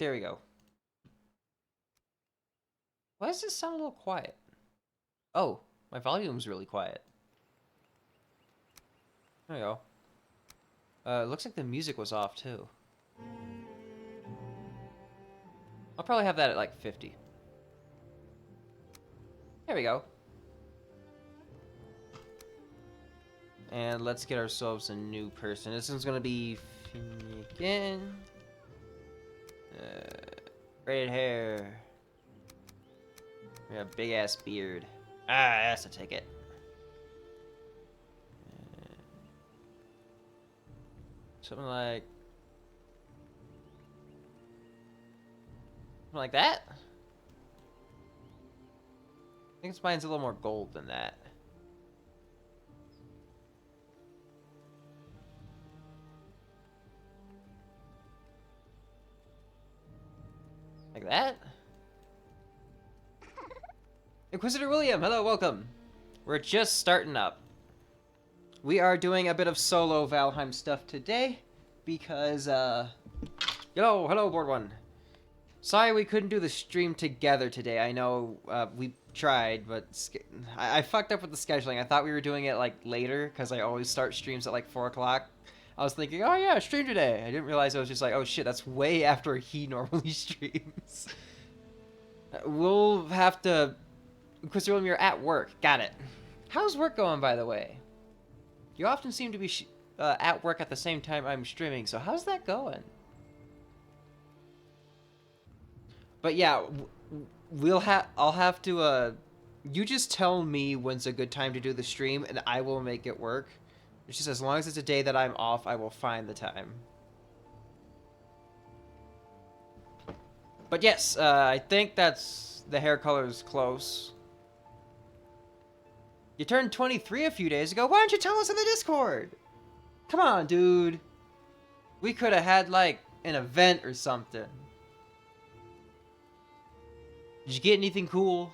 There we go. Why does this sound a little quiet? Oh, my volume's really quiet. There we go. It looks like the music was off too. I'll probably have that at like 50. There we go. And let's get ourselves a new person. This one's gonna be Finnegan. Braided hair. Yeah, big ass beard. Ah, that's a ticket. Something like that. I think mine's a little more gold than that. Like that? Inquisitor William, hello, welcome. We're just starting up. We are doing a bit of solo Valheim stuff today because, hello, Board One. Sorry we couldn't do the stream together today. I know we tried, but I fucked up with the scheduling. I thought we were doing it like later because I always start streams at like 4 o'clock. I was thinking, oh yeah, stream today. I didn't realize I was just like, oh shit, that's way after he normally streams. We'll have to... Inquisitor William, you're at work. Got it. How's work going, by the way? You often seem to be at work at the same time I'm streaming, so how's that going? But yeah, I'll have to, you just tell me when's a good time to do the stream, and I will make it work. It's just as long as it's a day that I'm off, I will find the time. But yes, I think that's... the hair color is close. You turned 23 a few days ago. Why don't you tell us in the Discord? Come on, dude. We could have had, like, an event or something. Did you get anything cool?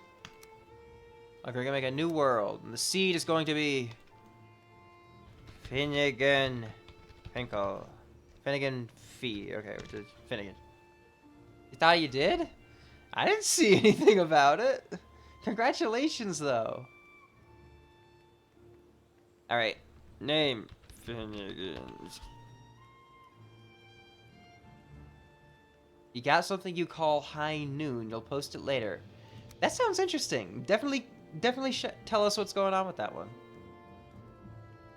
Like, we're gonna make a new world, and the seed is going to be... Finnegan... Finkel... Finnegan Fee. Okay, Finnegan. You thought you did? I didn't see anything about it. Congratulations, though. Alright. Name. Finnegan. You got something you call High Noon. You'll post it later. That sounds interesting. Definitely tell us what's going on with that one.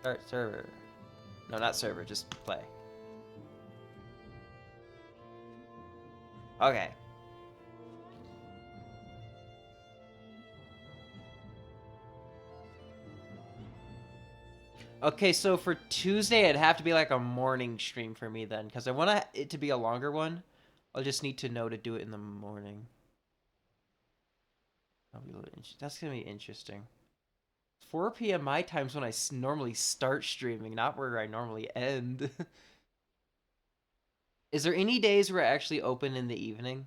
Start server. No, not server. Just play. Okay. Okay, so for Tuesday, it'd have to be like a morning stream for me then, because I want it to be a longer one. I'll just need to know to do it in the morning. That's going to be interesting. 4 p.m. my time's when I normally start streaming, not where I normally end. Is there any days where I actually open in the evening?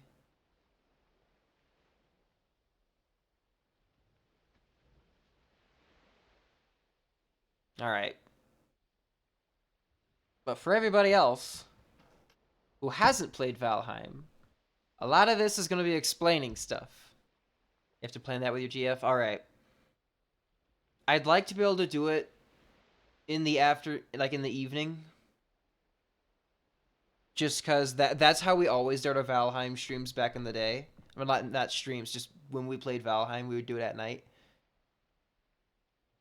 Alright. But for everybody else who hasn't played Valheim, a lot of this is going to be explaining stuff. You have to plan that with your GF? Alright. I'd like to be able to do it in the in the evening. Just because that's how we always did our Valheim streams back in the day. Well, not streams, just when we played Valheim, we would do it at night.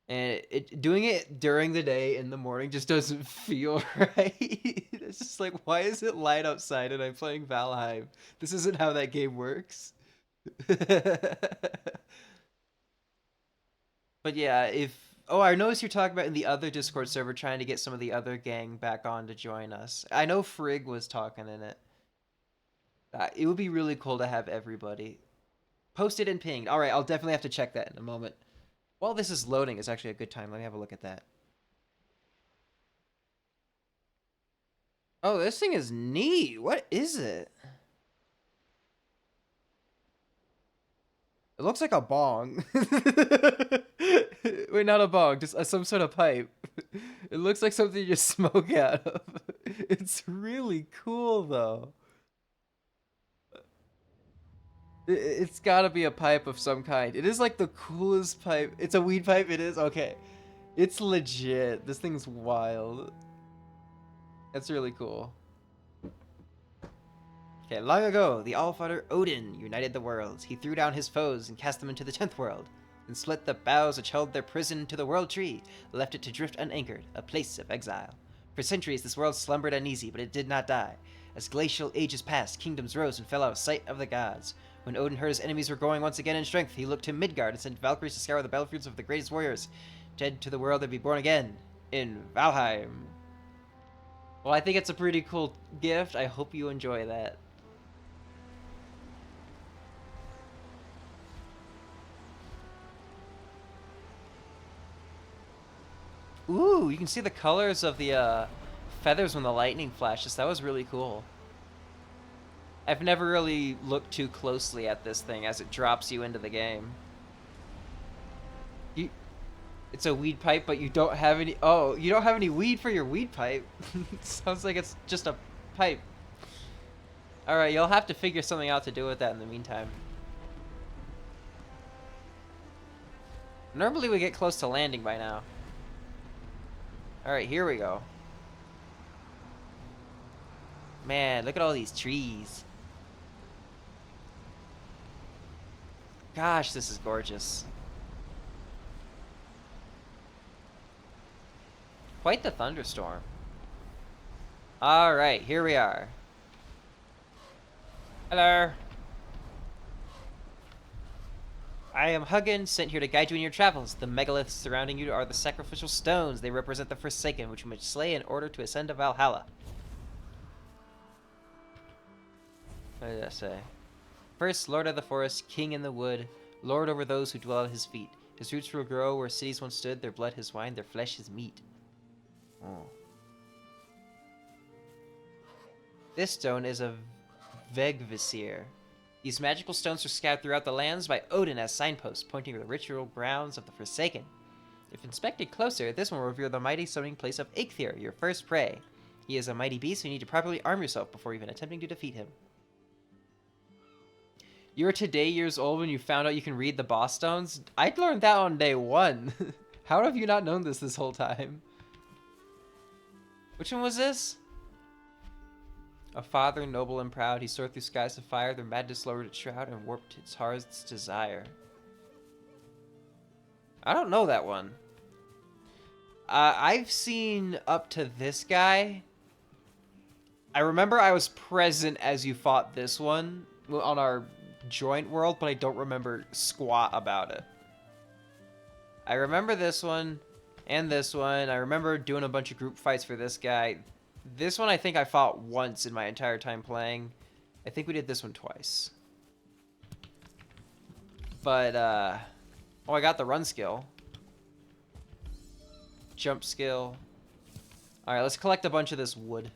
And doing it during the day in the morning just doesn't feel right. It's just like, why is it light outside and I'm playing Valheim? This isn't how that game works. But yeah, oh, I noticed you're talking about in the other Discord server trying to get some of the other gang back on to join us. I know Frigg was talking in it. It would be really cool to have everybody. Posted and pinged. Alright, I'll definitely have to check that in a moment. While this is loading, it's actually a good time. Let me have a look at that. Oh, this thing is neat. What is it? It looks like a bong. Wait, not a bong, just some sort of pipe. It looks like something you just smoke out of. It's really cool, though. It's gotta be a pipe of some kind. It is like the coolest pipe. It's a weed pipe, it is? Okay. It's legit. This thing's wild. That's really cool. Okay, long ago, the Allfather Odin united the worlds. He threw down his foes and cast them into the 10th world, and split the boughs which held their prison to the world tree, left it to drift unanchored, a place of exile. For centuries this world slumbered uneasy, but it did not die. As glacial ages passed, kingdoms rose and fell out of sight of the gods. When Odin heard his enemies were growing once again in strength, he looked to Midgard and sent Valkyries to scour the battlefields of the greatest warriors, dead to the world and be born again in Valheim. Well, I think it's a pretty cool gift. I hope you enjoy that. Ooh, you can see the colors of the feathers when the lightning flashes. That was really cool. I've never really looked too closely at this thing as it drops you into the game. It's a weed pipe, but you don't have any... Oh, you don't have any weed for your weed pipe. Sounds like it's just a pipe. Alright, you'll have to figure something out to do with that in the meantime. Normally we get close to landing by now. Alright, here we go. Man, look at all these trees. Gosh, this is gorgeous. Quite the thunderstorm. Alright, here we are. Hello. I am Hugin, sent here to guide you in your travels. The megaliths surrounding you are the sacrificial stones. They represent the Forsaken, which you must slay in order to ascend to Valhalla. What did that say? First, Lord of the Forest, King in the Wood, Lord over those who dwell at his feet. His roots will grow where cities once stood, their blood his wine, their flesh his meat. Oh. This stone is a Vegvisir. These magical stones are scattered throughout the lands by Odin as signposts, pointing to the ritual grounds of the Forsaken. If inspected closer, this one will reveal the mighty summoning place of Eikthyr, your first prey. He is a mighty beast, so you need to properly arm yourself before even attempting to defeat him. You were today years old when you found out you can read the boss stones? I learned that on day 1. How have you not known this whole time? Which one was this? A father, noble and proud, he soared through skies of fire, their madness lowered its shroud and warped its heart's desire. I don't know that one. I've seen up to this guy. I remember I was present as you fought this one on our joint world, but I don't remember squat about it. I remember this one and this one. I remember doing a bunch of group fights for this guy. This one I think I fought once in my entire time playing. I think we did this one twice. But, oh, I got the run skill. Jump skill. Alright, let's collect a bunch of this wood.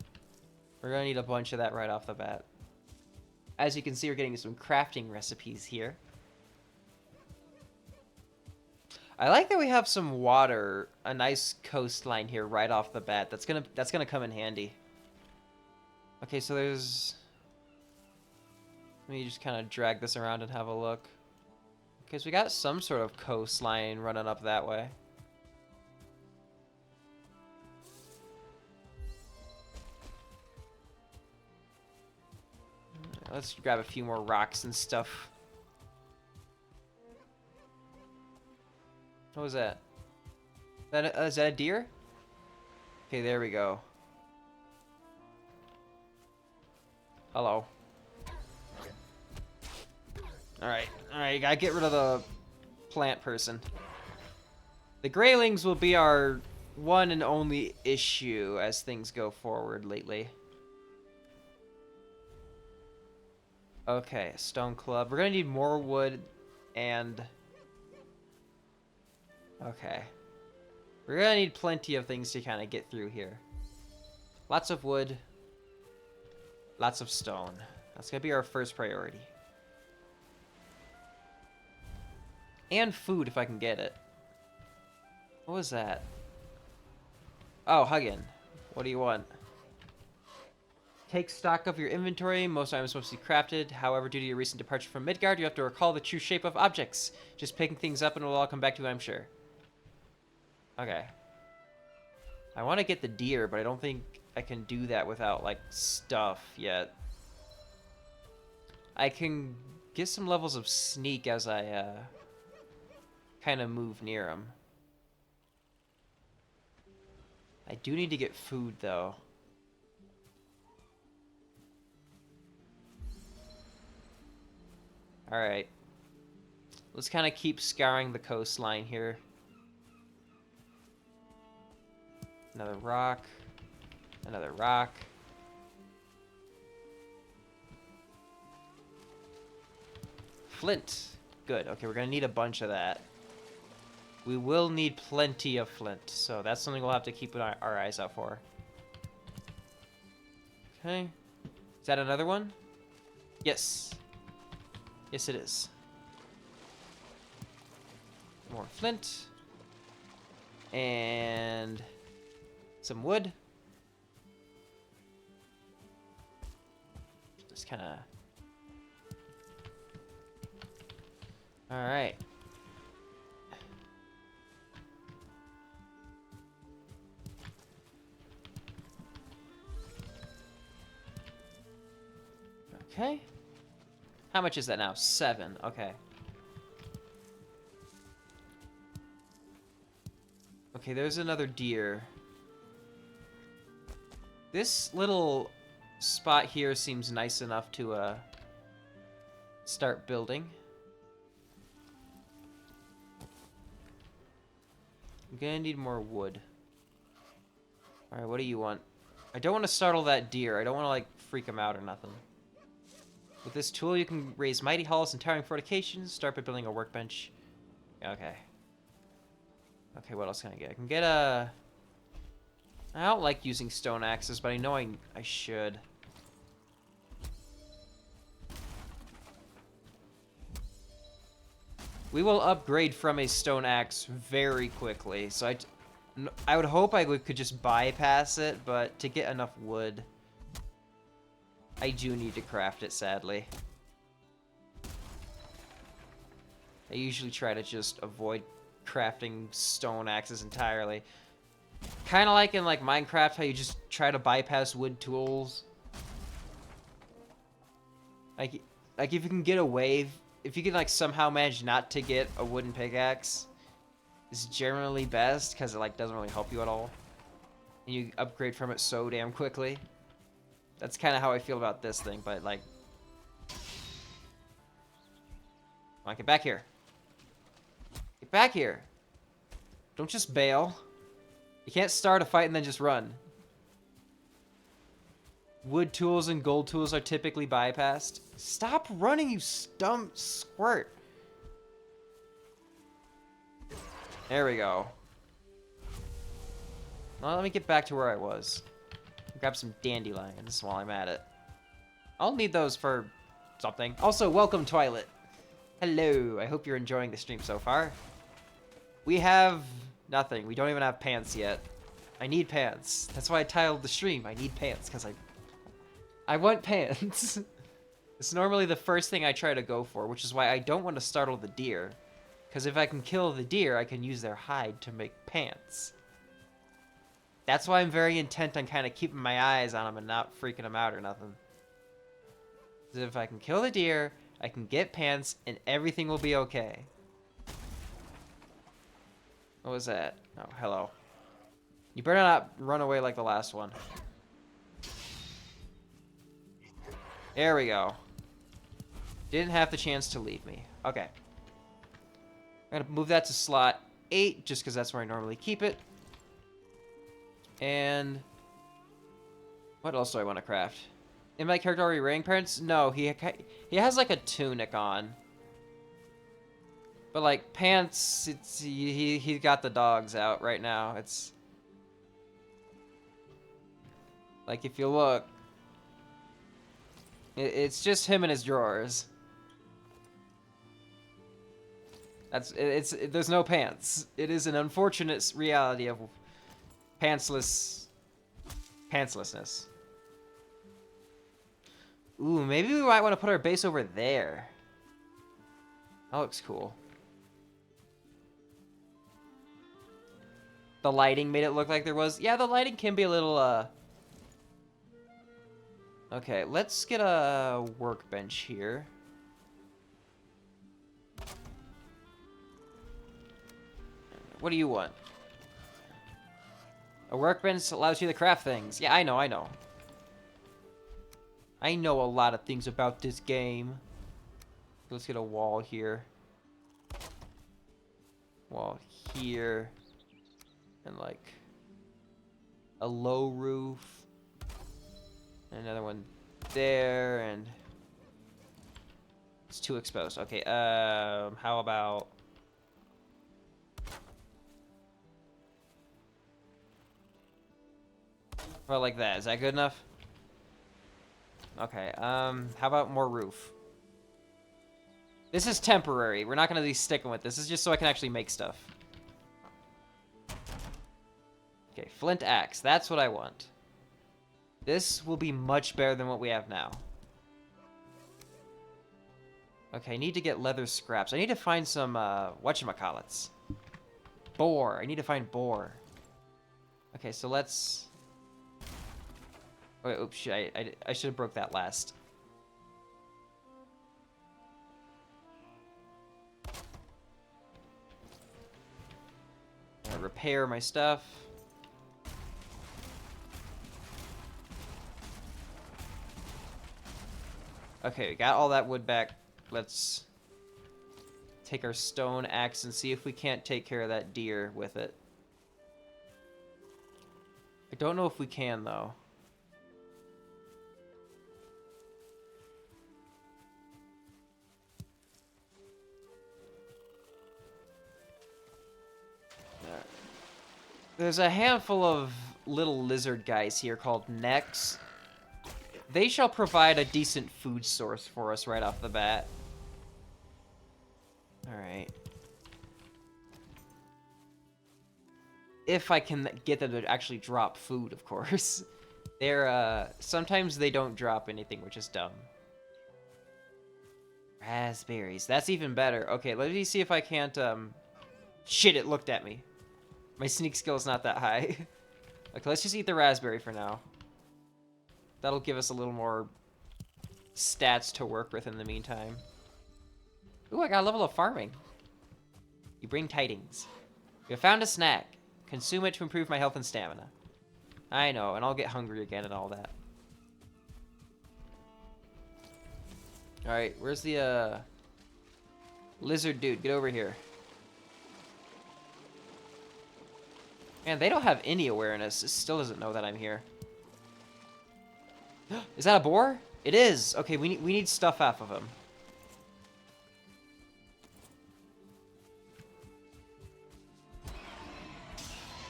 We're gonna need a bunch of that right off the bat. As you can see, we're getting some crafting recipes here. I like that we have some water, a nice coastline here right off the bat. That's gonna come in handy. Okay, so there's... Let me just kind of drag this around and have a look. Okay, so we got some sort of coastline running up that way. Let's grab a few more rocks and stuff. What was that? Is that a deer? Okay, there we go. Hello. Alright, you gotta get rid of the plant person. The Greylings will be our one and only issue as things go forward lately. Okay, stone club. We're gonna need more wood and... Okay. We're gonna need plenty of things to kind of get through here. Lots of wood. Lots of stone. That's gonna be our first priority. And food if I can get it. What was that? Oh, Hugin. What do you want? Take stock of your inventory. Most items must be crafted. However, due to your recent departure from Midgard, you have to recall the true shape of objects. Just picking things up and it'll all come back to you, I'm sure. Okay. I want to get the deer, but I don't think I can do that without, like, stuff yet. I can get some levels of sneak as I, kind of move near him. I do need to get food, though. Alright. Let's kind of keep scouring the coastline here. Another rock. Another rock. Flint. Good. Okay, we're going to need a bunch of that. We will need plenty of flint, so that's something we'll have to keep our eyes out for. Okay. Is that another one? Yes. Yes, it is. More flint. And some wood. Just kind of... Alright. Okay. How much is that now? 7. Okay. Okay, there's another deer. This little spot here seems nice enough to start building. I'm gonna need more wood. Alright, what do you want? I don't want to startle that deer. I don't want to, like, freak him out or nothing. With this tool, you can raise mighty halls and towering fortifications. Start by building a workbench. Okay. Okay, what else can I get? I can get a... I don't like using stone axes, but I know I should. We will upgrade from a stone axe very quickly, so I would hope I could just bypass it, but to get enough wood, I do need to craft it, sadly. I usually try to just avoid crafting stone axes entirely. Kind of like in like Minecraft, how you just try to bypass wood tools. Like if you can get away, if you can like somehow manage not to get a wooden pickaxe, it's generally best because it like doesn't really help you at all, and you upgrade from it so damn quickly. That's kind of how I feel about this thing, but like, come on, get back here. Get back here. Don't just bail. You can't start a fight and then just run. Wood tools and gold tools are typically bypassed. Stop running, you stump squirt. There we go. Now let me get back to where I was. Grab some dandelions while I'm at it. I'll need those for something. Also, welcome, Twilight. Hello. I hope you're enjoying the stream so far. We have nothing. We don't even have pants yet. I need pants. That's why I titled the stream. I need pants, because I want pants. It's normally the first thing I try to go for, which is why I don't want to startle the deer. Because if I can kill the deer, I can use their hide to make pants. That's why I'm very intent on kind of keeping my eyes on them and not freaking them out or nothing. Because if I can kill the deer, I can get pants, and everything will be okay. What was that? Oh, hello. You better not run away like the last one. There we go. Didn't have the chance to leave me. Okay. I'm gonna move that to slot 8, just because that's where I normally keep it. And what else do I want to craft? In my character already wearing pants? No, he has like a tunic on. But like pants, it's he got the dogs out right now. It's like if you look, it's just him and his drawers. There's no pants. It is an unfortunate reality of pantslessness. Ooh, maybe we might want to put our base over there. That looks cool. The lighting made it look like there was... Yeah, the lighting can be a little, Okay, let's get a workbench here. What do you want? A workbench allows you to craft things. Yeah, I know, I know. I know a lot of things about this game. Let's get a wall here. Wall here. And like a low roof. And another one there, and it's too exposed. Okay, how about like that? Is that good enough? Okay, how about more roof? This is temporary. We're not gonna be sticking with this. This is just so I can actually make stuff. Okay, flint axe. That's what I want. This will be much better than what we have now. Okay, I need to get leather scraps. I need to find some, whatchamacallits. Boar. I need to find boar. Okay, so let's... Wait, oops, shit, I should have broke that last. I'll repair my stuff. Okay, we got all that wood back. Let's take our stone axe and see if we can't take care of that deer with it. I don't know if we can, though. There's a handful of little lizard guys here called necks. They shall provide a decent food source for us right off the bat. Alright. If I can get them to actually drop food, of course. They're, sometimes they don't drop anything, which is dumb. Raspberries. That's even better. Okay, let me see if I can't, Shit, it looked at me. My sneak skill is not that high. Okay, let's just eat the raspberry for now. That'll give us a little more stats to work with in the meantime. Ooh, I got a level of farming. You bring tidings. We have found a snack. Consume it to improve my health and stamina. I know, and I'll get hungry again and all that. Alright, where's the, lizard dude? Get over here. Man, they don't have any awareness. It still doesn't know that I'm here. Is that a boar? It is. Okay, we need stuff off of him.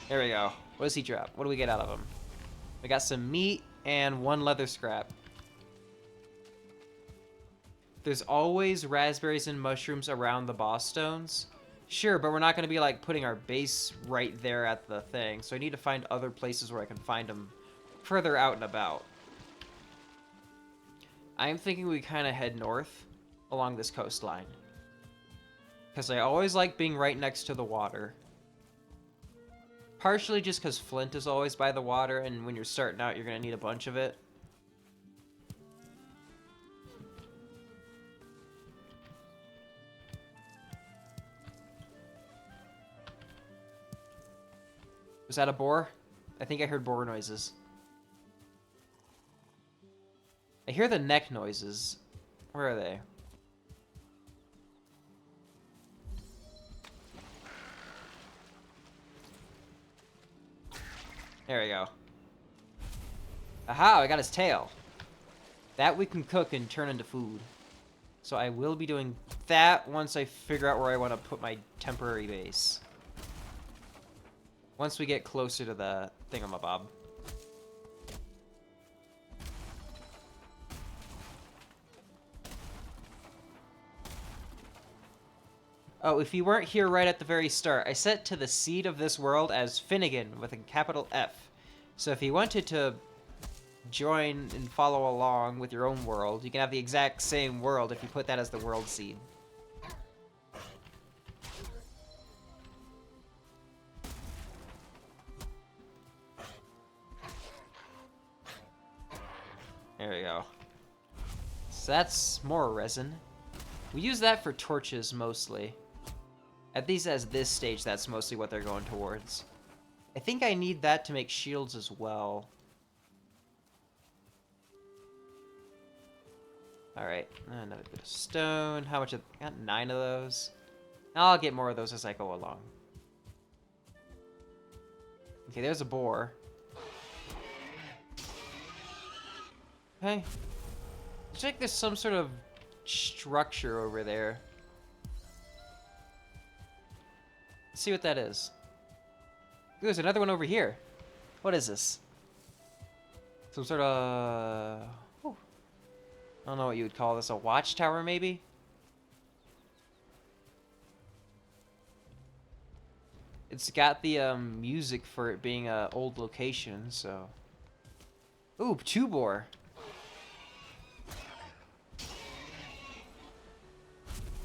There we go. What does he drop? What do we get out of him? We got some meat and 1 leather scrap. There's always raspberries and mushrooms around the boss stones. Sure, but we're not going to be, like, putting our base right there at the thing. So I need to find other places where I can find them further out and about. I'm thinking we kind of head north along this coastline. Because I always like being right next to the water. Partially just because flint is always by the water, and when you're starting out, you're going to need a bunch of it. Was that a boar? I think I heard boar noises. I hear the neck noises. Where are they? There we go. Aha, I got his tail. That we can cook and turn into food. So I will be doing that once I figure out where I want to put my temporary base. Once we get closer to the thingamabob. Oh, if you weren't here right at the very start, I set to the seed of this world as Finnegan with a capital F. So if you wanted to join and follow along with your own world. You can have the exact same world if you put that as the world seed. There we go. So that's more resin. We use that for torches mostly. At least as this stage, that's mostly what they're going towards. I think I need that to make shields as well. Alright, another bit of stone. How much? I got 9 of those. I'll get more of those as I go along. Okay, there's a boar. Okay. Looks like there's some sort of structure over there. Let's see what that is. Ooh, there's another one over here. What is this? Some sort of... I don't know what you would call this. A watchtower, maybe? It's got the music for it being an old location, so... Ooh, 2 boar.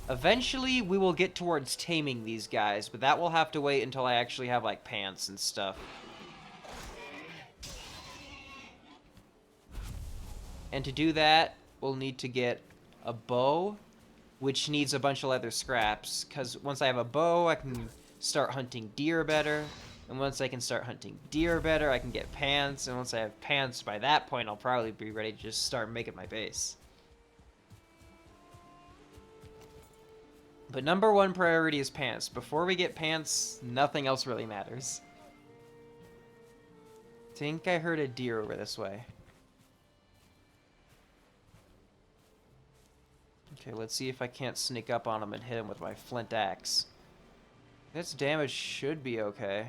Eventually, we will get towards taming these guys, but that will have to wait until I actually have, like, pants and stuff. And to do that, we'll need to get a bow, which needs a bunch of leather scraps, because once I have a bow, I can start hunting deer better, and once I can start hunting deer better, I can get pants, and once I have pants, by that point, I'll probably be ready to just start making my base. But number 1 priority is pants. Before we get pants, nothing else really matters. Think I heard a deer over this way. Okay, let's see if I can't sneak up on him and hit him with my flint axe. This damage should be okay.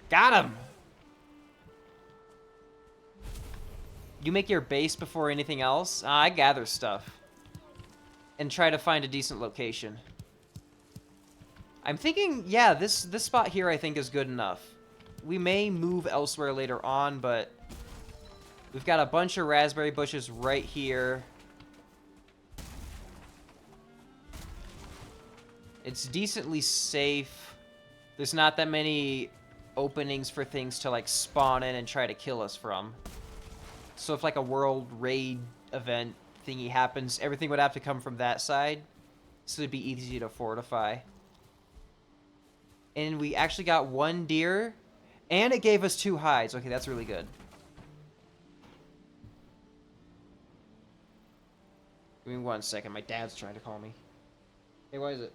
Got him! You make your base before anything else? I gather stuff. And try to find a decent location. I'm thinking, yeah, this spot here I think is good enough. We may move elsewhere later on, but... We've got a bunch of raspberry bushes right here. It's decently safe. There's not that many openings for things to, like, spawn in and try to kill us from. So if, like, a world raid event thingy happens, everything would have to come from that side. So it'd be easy to fortify. And we actually got 1 deer, and it gave us 2 hides. Okay, that's really good. Give me 1 second. My dad's trying to call me. Hey, what is it?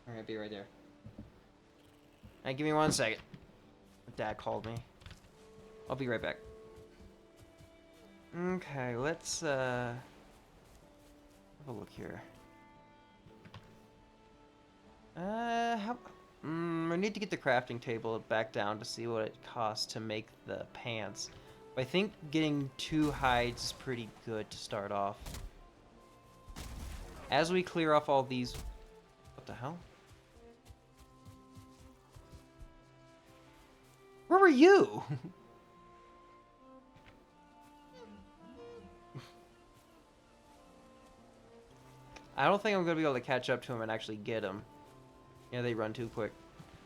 Alright, be right there. Alright, give me 1 second. Dad called me. I'll be right back. Okay, let's have a look here. We need to get the crafting table back down to see what it costs to make the pants. But I think getting 2 hides is pretty good to start off. As we clear off all these... What the hell? Where were you? I don't think I'm going to be able to catch up to him and actually get him. Yeah, they run too quick.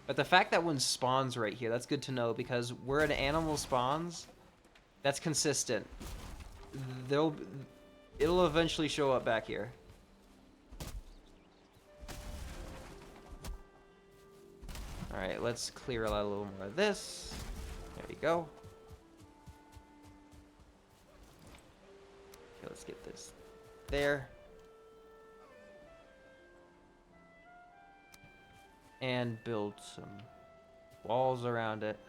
But the fact that one spawns right here, that's good to know, because where an animal spawns, that's consistent. It'll eventually show up back here. Alright, let's clear out a little more of this. There we go. Okay, let's get this there. And build some walls around it.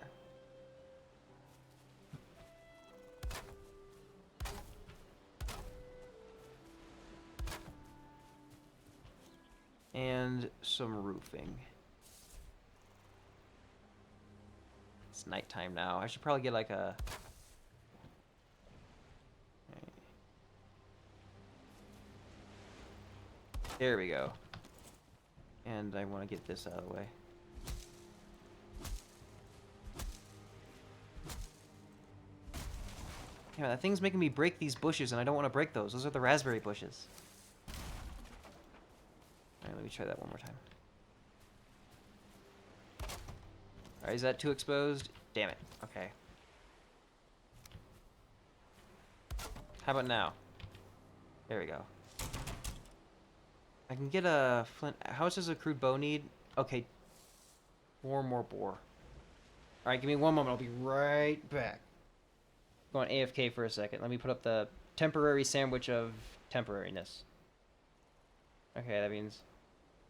And some roofing. It's nighttime now. I should probably get like a... There we go. And I want to get this out of the way. Yeah, that thing's making me break these bushes, and I don't want to break those. Those are the raspberry bushes. Alright, let me try that one more time. Alright, is that too exposed? Damn it. Okay. How about now? There we go. I can get a flint. How much does a crude bow need? Okay. 4 more boar. Alright, give me one moment. I'll be right back. Going AFK for a second. Let me put up the temporary sandwich of temporariness. Okay, that means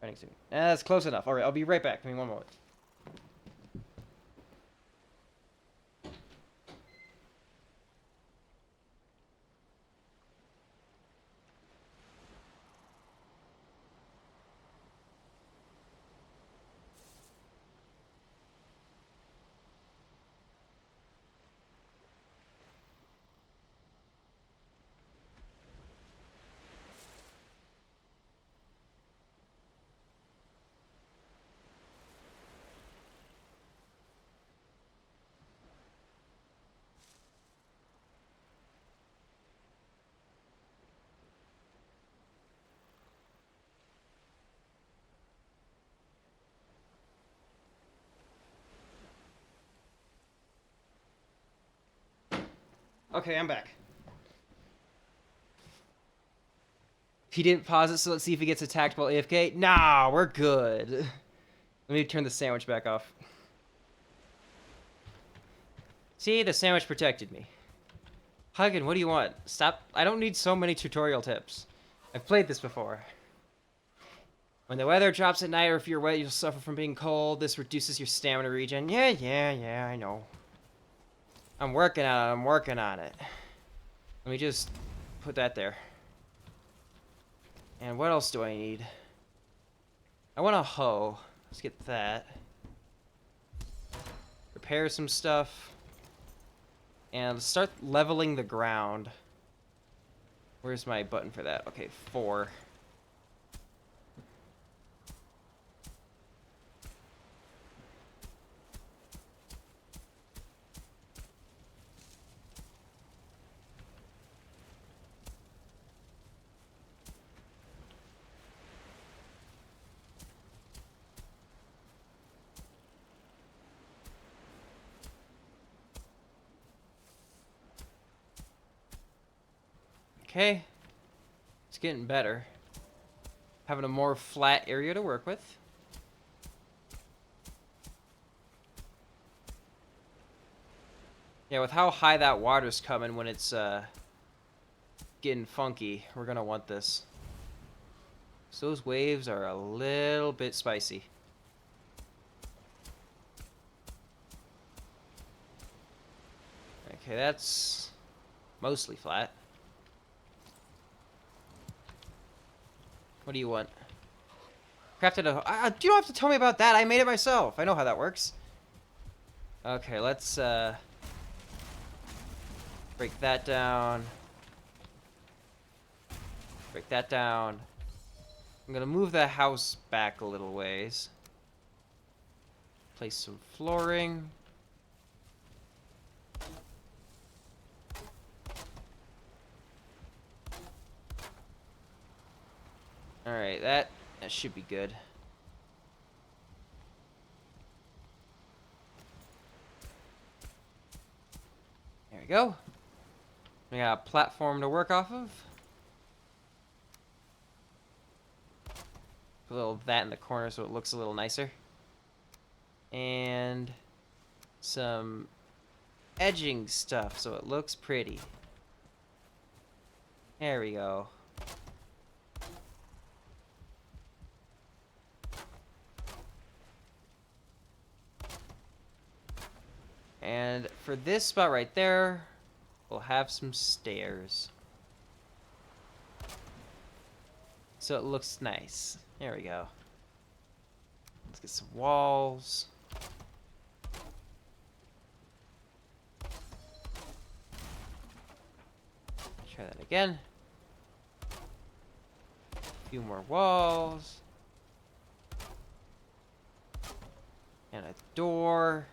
running soon. That's close enough. Alright, I'll be right back. Give me one moment. Okay, I'm back. He didn't pause it, so let's see if he gets attacked while AFK. Nah, we're good. Let me turn the sandwich back off. See, the sandwich protected me. Huggin, what do you want? Stop. I don't need so many tutorial tips. I've played this before. When the weather drops at night or if you're wet, you'll suffer from being cold. This reduces your stamina regen. Yeah, I know. I'm working on it. Let me just put that there. And what else do I need? I want a hoe. Let's get that. Repair some stuff. And start leveling the ground. Where's my button for that? Okay, 4. Okay. It's getting better. Having a more flat area to work with. Yeah, with how high that water's coming when it's getting funky, we're gonna want this. So those waves are a little bit spicy. Okay, that's mostly flat. What do you want? Crafted a... you don't have to tell me about that. I made it myself. I know how that works. Okay, let's break that down. Break that down. I'm gonna move the house back a little ways. Place some flooring. Alright, that should be good. There we go. We got a platform to work off of. Put a little of that in the corner so it looks a little nicer. And some edging stuff so it looks pretty. There we go. And for this spot right there, we'll have some stairs. So it looks nice. There we go. Let's get some walls. Try that again. A few more walls. And a door.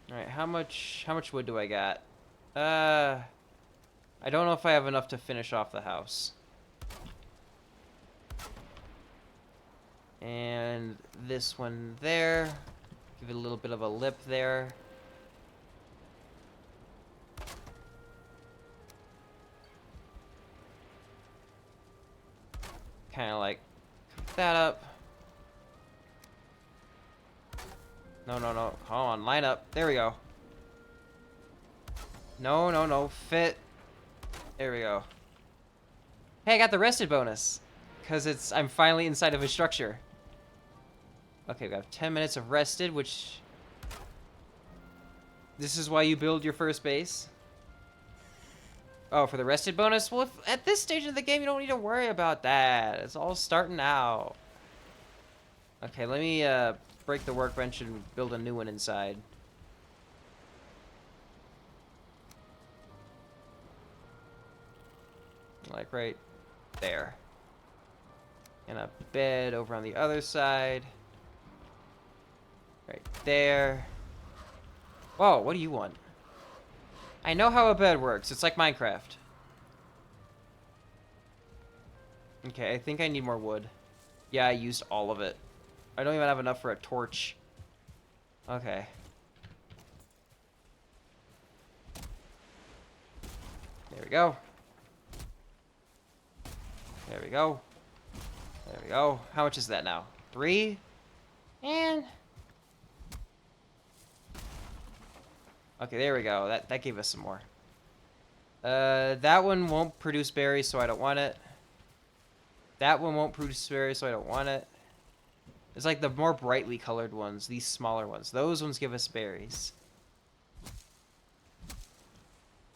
Alright, how much wood do I got? I don't know if I have enough to finish off the house. And this one there. Give it a little bit of a lip there. Kind of like cook that up. No, no, no. Hold on, line up. There we go. No, no, no. Fit. There we go. Hey, I got the rested bonus. Because I'm finally inside of a structure. Okay, we have 10 minutes of rested, which... This is why you build your first base? Oh, for the rested bonus? Well, if, at this stage of the game, you don't need to worry about that. It's all starting out. Okay, let me break the workbench and build a new one inside. Like right there. And a bed over on the other side. Right there. Whoa, what do you want? I know how a bed works. It's like Minecraft. Okay, I think I need more wood. Yeah, I used all of it. I don't even have enough for a torch. Okay. There we go. There we go. There we go. How much is that now? 3? And... Okay, there we go. That gave us some more. That one won't produce berries, so I don't want it. That one won't produce berries, so I don't want it. It's like the more brightly colored ones, these smaller ones. Those ones give us berries.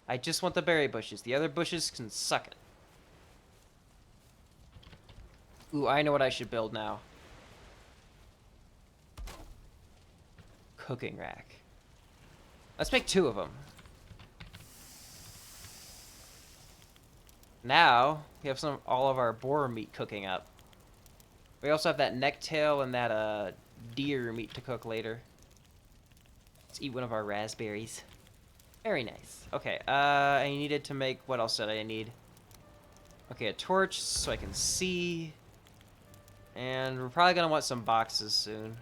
I just want the berry bushes. The other bushes can suck it. Ooh, I know what I should build now. Cooking rack. Let's make 2 of them. Now, we have all of our boar meat cooking up. We also have that necktail and that deer meat to cook later. Let's eat one of our raspberries. Very nice. Okay, I needed to make... What else did I need? Okay, a torch so I can see. And we're probably going to want some boxes soon.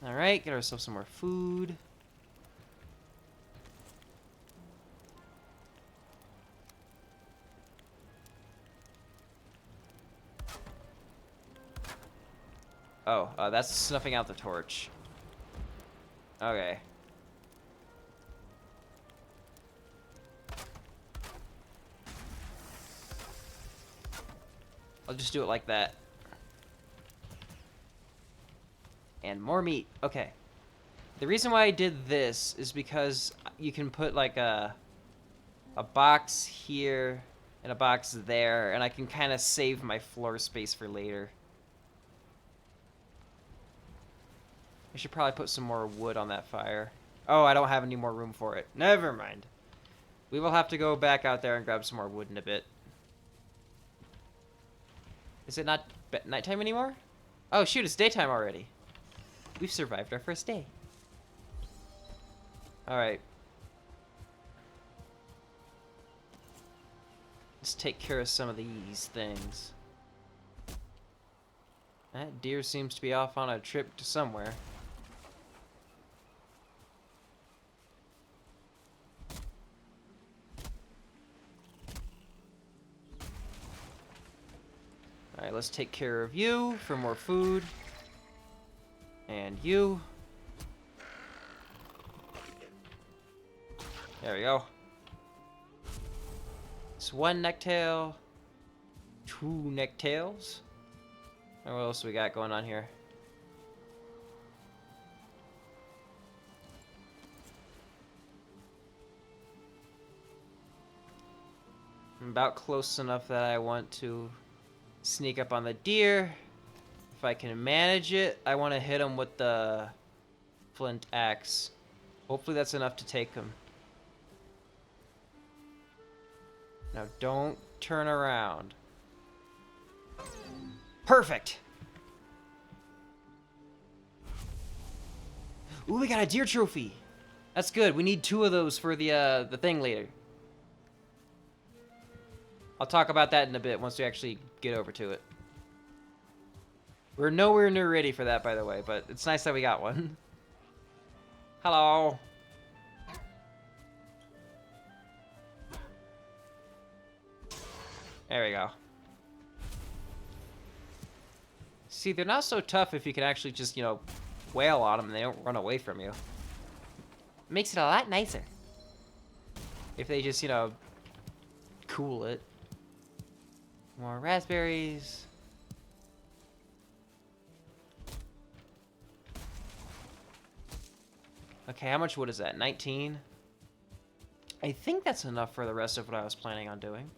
Alright, get ourselves some more food. Oh, that's snuffing out the torch. Okay. I'll just do it like that. And more meat. Okay. The reason why I did this is because you can put like a box here and a box there, and I can kind of save my floor space for later. I should probably put some more wood on that fire. Oh, I don't have any more room for it. Never mind. We will have to go back out there and grab some more wood in a bit. Is it not nighttime anymore? Oh shoot, it's daytime already. We've survived our first day. Alright. Let's take care of some of these things. That deer seems to be off on a trip to somewhere. Alright, let's take care of you for more food. And you. There we go. It's 1 necktail. 2 necktails. And what else we got going on here? I'm about close enough that I want to sneak up on the deer. If I can manage it, I want to hit him with the flint axe. Hopefully that's enough to take him. Now don't turn around. Perfect! Ooh, we got a deer trophy! That's good. We need 2 of those for the thing later. I'll talk about that in a bit once we actually get over to it. We're nowhere near ready for that, by the way, but it's nice that we got one. Hello! There we go. See, they're not so tough if you can actually just, you know, wail on them and they don't run away from you. Makes it a lot nicer. If they just, you know, cool it. More raspberries. Okay, how much wood is that? 19? I think that's enough for the rest of what I was planning on doing.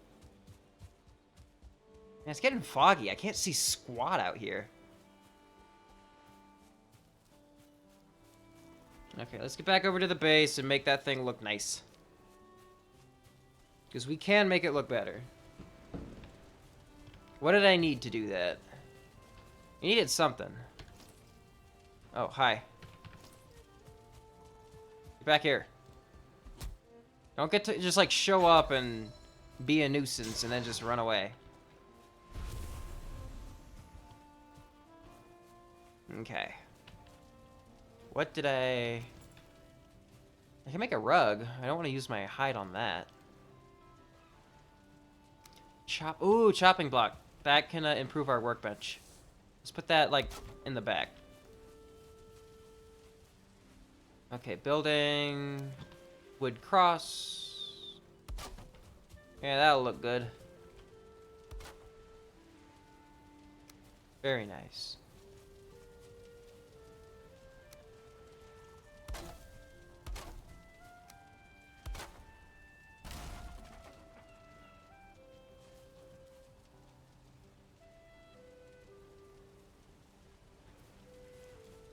Man, it's getting foggy. I can't see squat out here. Okay, let's get back over to the base and make that thing look nice. Because we can make it look better. What did I need to do that? I needed something. Oh, hi. Get back here. Don't get to just, like, show up and be a nuisance and then just run away. Okay. What did I can make a rug. I don't want to use my hide on that. Ooh, chopping block. That can improve our workbench. Let's put that, like, in the back. Okay, building. Wood cross. Yeah, that'll look good. Very nice.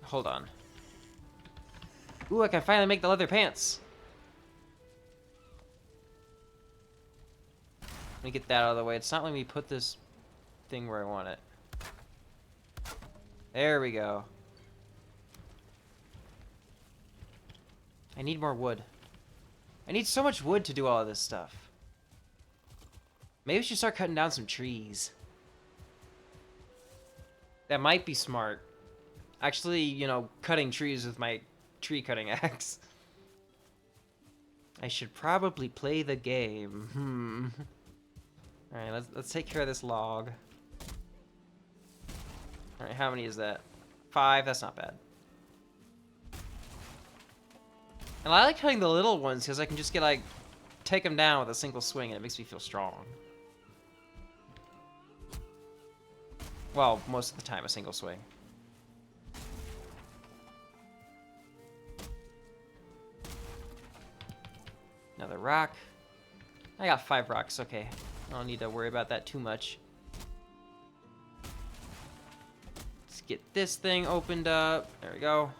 Hold on. Ooh, I can finally make the leather pants. Let me get that out of the way. It's not letting me put this thing where I want it. There we go. I need more wood. I need so much wood to do all of this stuff. Maybe we should start cutting down some trees. That might be smart. Actually, you know, cutting trees with my tree cutting axe. I should probably play the game. Alright, let's take care of this log. Alright, how many is that? 5, that's not bad. And I like cutting the little ones because I can just get, like, take them down with a single swing and it makes me feel strong. Well, most of the time a single swing. Another rock. I got 5 rocks, okay. I don't need to worry about that too much. Let's get this thing opened up. There we go.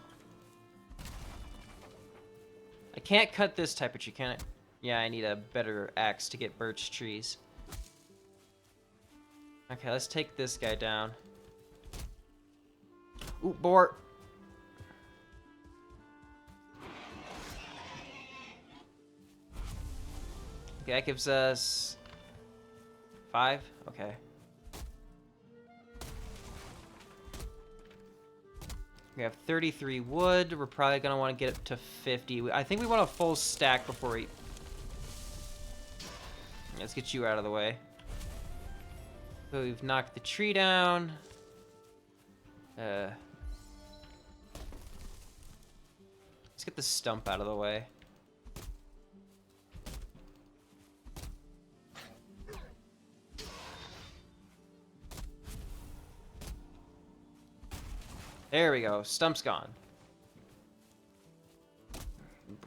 I can't cut this type of tree, can I? Yeah, I need a better axe to get birch trees. Okay, let's take this guy down. Ooh, boar. Okay, that gives us 5. Okay. We have 33 wood. We're probably gonna want to get up to 50. I think we want a full stack before we... Let's get you out of the way. So we've knocked the tree down. Let's get the stump out of the way. There we go. Stump's gone.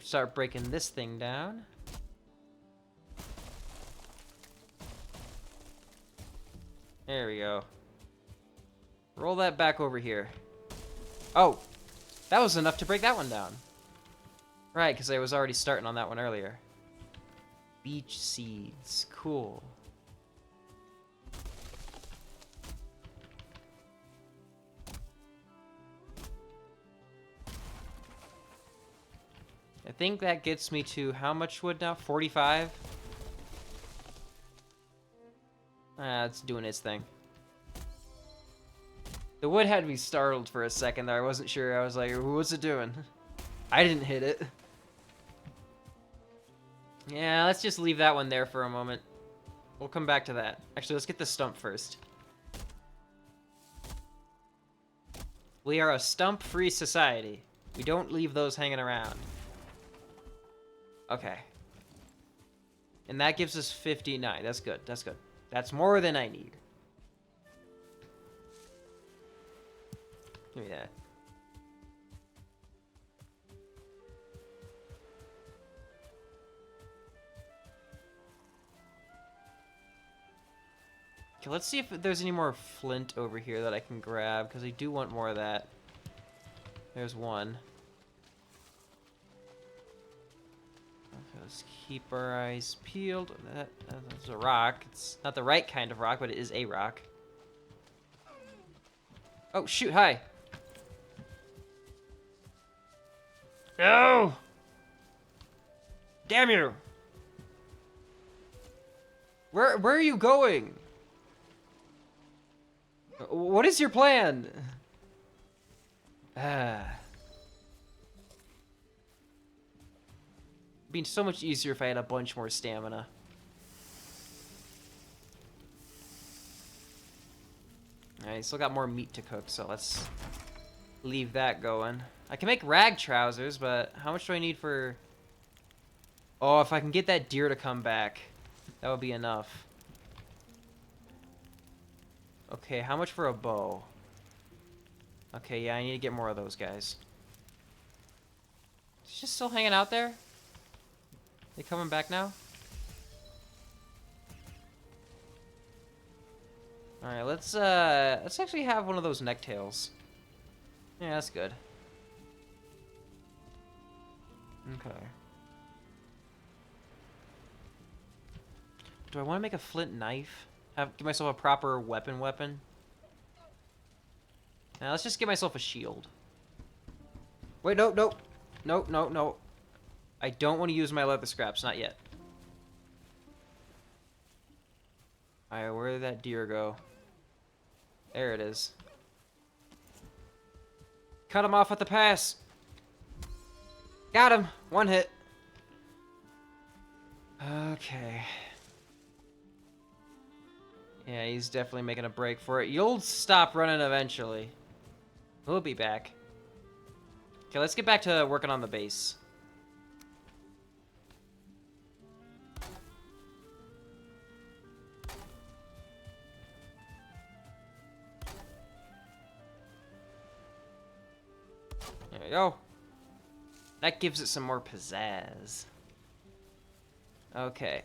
Start breaking this thing down. There we go. Roll that back over here. Oh, that was enough to break that one down. Right, because I was already starting on that one earlier. Beach seeds. Cool. I think that gets me to how much wood now? 45? It's doing its thing. The wood had me startled for a second there. I wasn't sure. I was like, what's it doing? I didn't hit it. Yeah, let's just leave that one there for a moment. We'll come back to that. Actually, let's get the stump first. We are a stump-free society. We don't leave those hanging around. Okay. And that gives us 59. That's good. That's good. That's more than I need. Give me that. Okay, let's see if there's any more flint over here that I can grab, because I do want more of that. There's one. Okay, let's keep our eyes peeled. That's a rock. It's not the right kind of rock, but it is a rock. Oh, shoot, hi. No! Damn you! Where are you going? What is your plan? It'd be so much easier if I had a bunch more stamina. Alright, still got more meat to cook, so let's leave that going. I can make rag trousers, but how much do I need for... Oh, if I can get that deer to come back, that would be enough. Okay, how much for a bow? Okay, yeah, I need to get more of those guys. Is he just still hanging out there? They coming back now? Alright, let's actually have one of those necktails. Yeah, that's good. Okay. Do I want to make a flint knife? Give myself a proper weapon? Now let's just get myself a shield. Wait, no. No. I don't want to use my leather scraps, not yet. Alright, where did that deer go? There it is. Cut him off at the pass. Got him. One hit. Okay. Yeah, he's definitely making a break for it. You'll stop running eventually. We'll be back. Okay, let's get back to working on the base. There we go. That gives it some more pizzazz. Okay.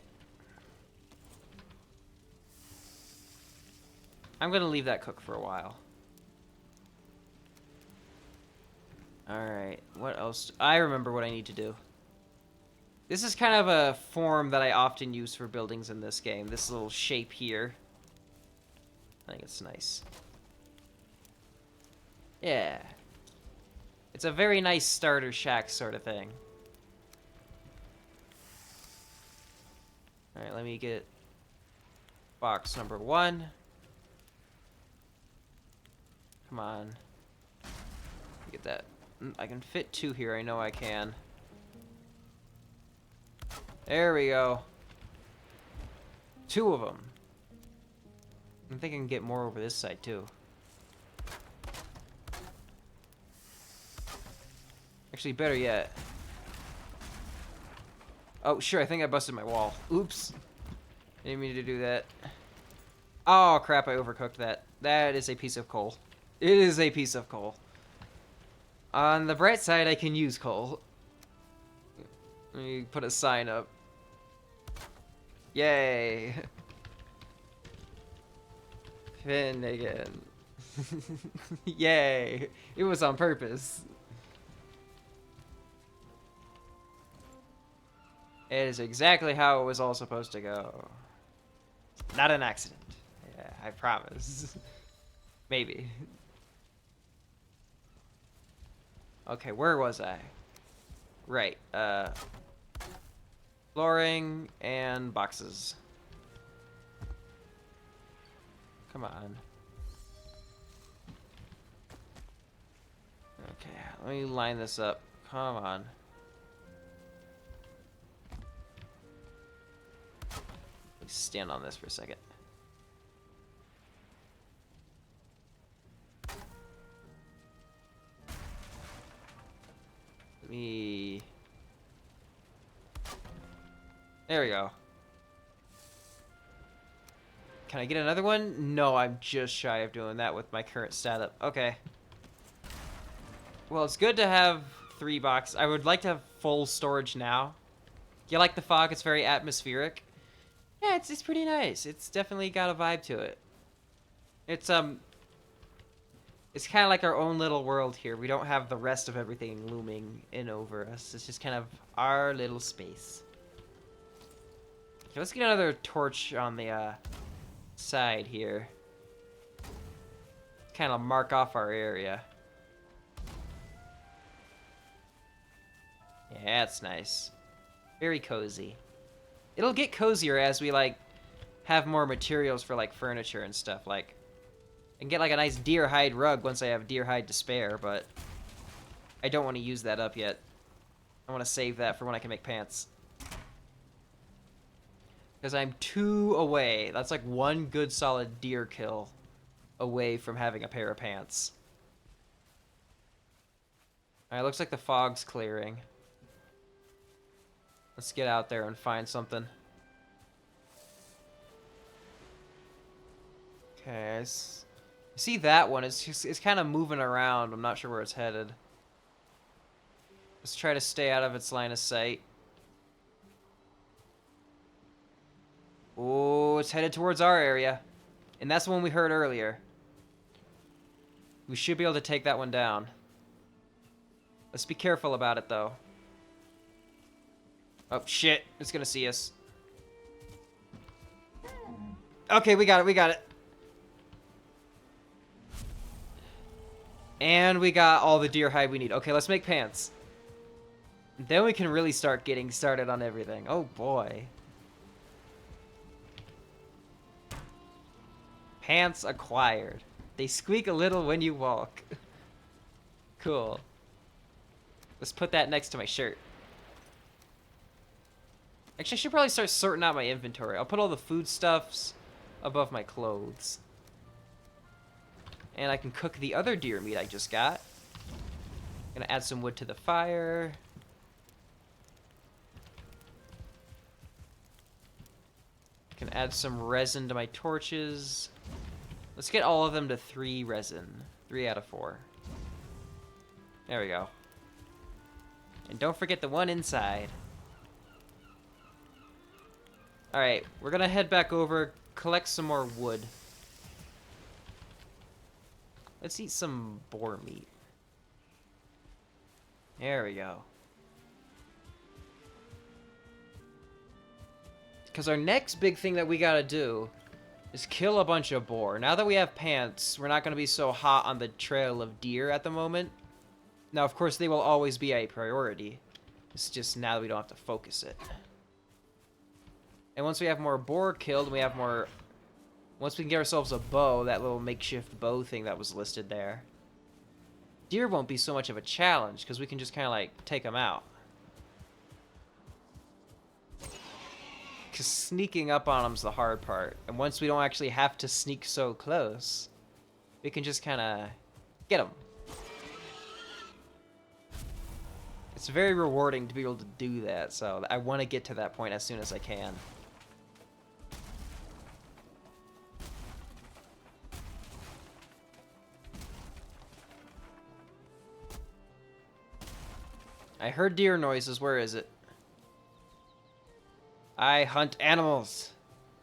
I'm gonna leave that cook for a while. Alright, what else? I remember what I need to do. This is kind of a form that I often use for buildings in this game. This little shape here. I think it's nice. Yeah. It's a very nice starter shack sort of thing. Alright, let me get box number 1. Come on. Get that. I can fit 2 here. I know I can. There we go. 2 of them. I think I can get more over this side, too. Actually, better yet. Oh, sure. I think I busted my wall. Oops. Didn't mean to do that. Oh, crap. I overcooked that. That is a piece of coal. It is a piece of coal. On the bright side, I can use coal. Let me put a sign up. Yay. Finnegan. Yay. It was on purpose. It is exactly how it was all supposed to go. Not an accident. Yeah, I promise. Maybe. Okay, where was I? Right, flooring and boxes. Come on. Okay, let me line this up. Come on. Let's stand on this for a second. Let me... There we go. Can I get another one? No, I'm just shy of doing that with my current setup. Okay. Well, it's good to have 3 boxes. I would like to have full storage now. You like the fog? It's very atmospheric. Yeah, it's pretty nice. It's definitely got a vibe to it. It's kind of like our own little world here. We don't have the rest of everything looming in over us. It's just kind of our little space. Okay, let's get another torch on the side here. Kind of mark off our area. Yeah, it's nice. Very cozy. It'll get cozier as we, like, have more materials for, like, furniture and stuff. Like, I can get, like, a nice deer hide rug once I have deer hide to spare, but I don't want to use that up yet. I want to save that for when I can make pants. Because I'm 2 away. That's, like, 1 good solid deer kill away from having a pair of pants. Alright, looks like the fog's clearing. Let's get out there and find something. Okay, I see that one. It's kind of moving around. I'm not sure where it's headed. Let's try to stay out of its line of sight. Oh, it's headed towards our area. And that's the one we heard earlier. We should be able to take that one down. Let's be careful about it, though. Oh, shit. It's gonna see us. Okay, we got it, we got it. And we got all the deer hide we need. Okay, let's make pants. Then we can really start getting started on everything. Oh, boy. Pants acquired. They squeak a little when you walk. Cool. Let's put that next to my shirt. Actually, I should probably start sorting out my inventory. I'll put all the foodstuffs above my clothes. And I can cook the other deer meat I just got. Gonna add some wood to the fire. Can add some resin to my torches. Let's get all of them to 3 resin. 3 out of 4. There we go. And don't forget the one inside. Alright, we're gonna head back over, collect some more wood. Let's eat some boar meat. There we go. Because our next big thing that we gotta do is kill a bunch of boar. Now that we have pants, we're not gonna be so hot on the trail of deer at the moment. Now, of course, they will always be a priority. It's just now that we don't have to focus it. And once we have more boar killed, we have more... Once we can get ourselves a bow, that little makeshift bow thing that was listed there, deer won't be so much of a challenge, because we can just kind of, like, take them out. Because sneaking up on them's the hard part. And once we don't actually have to sneak so close, we can just kind of get them. It's very rewarding to be able to do that, so I want to get to that point as soon as I can. I heard deer noises. Where is it? I hunt animals.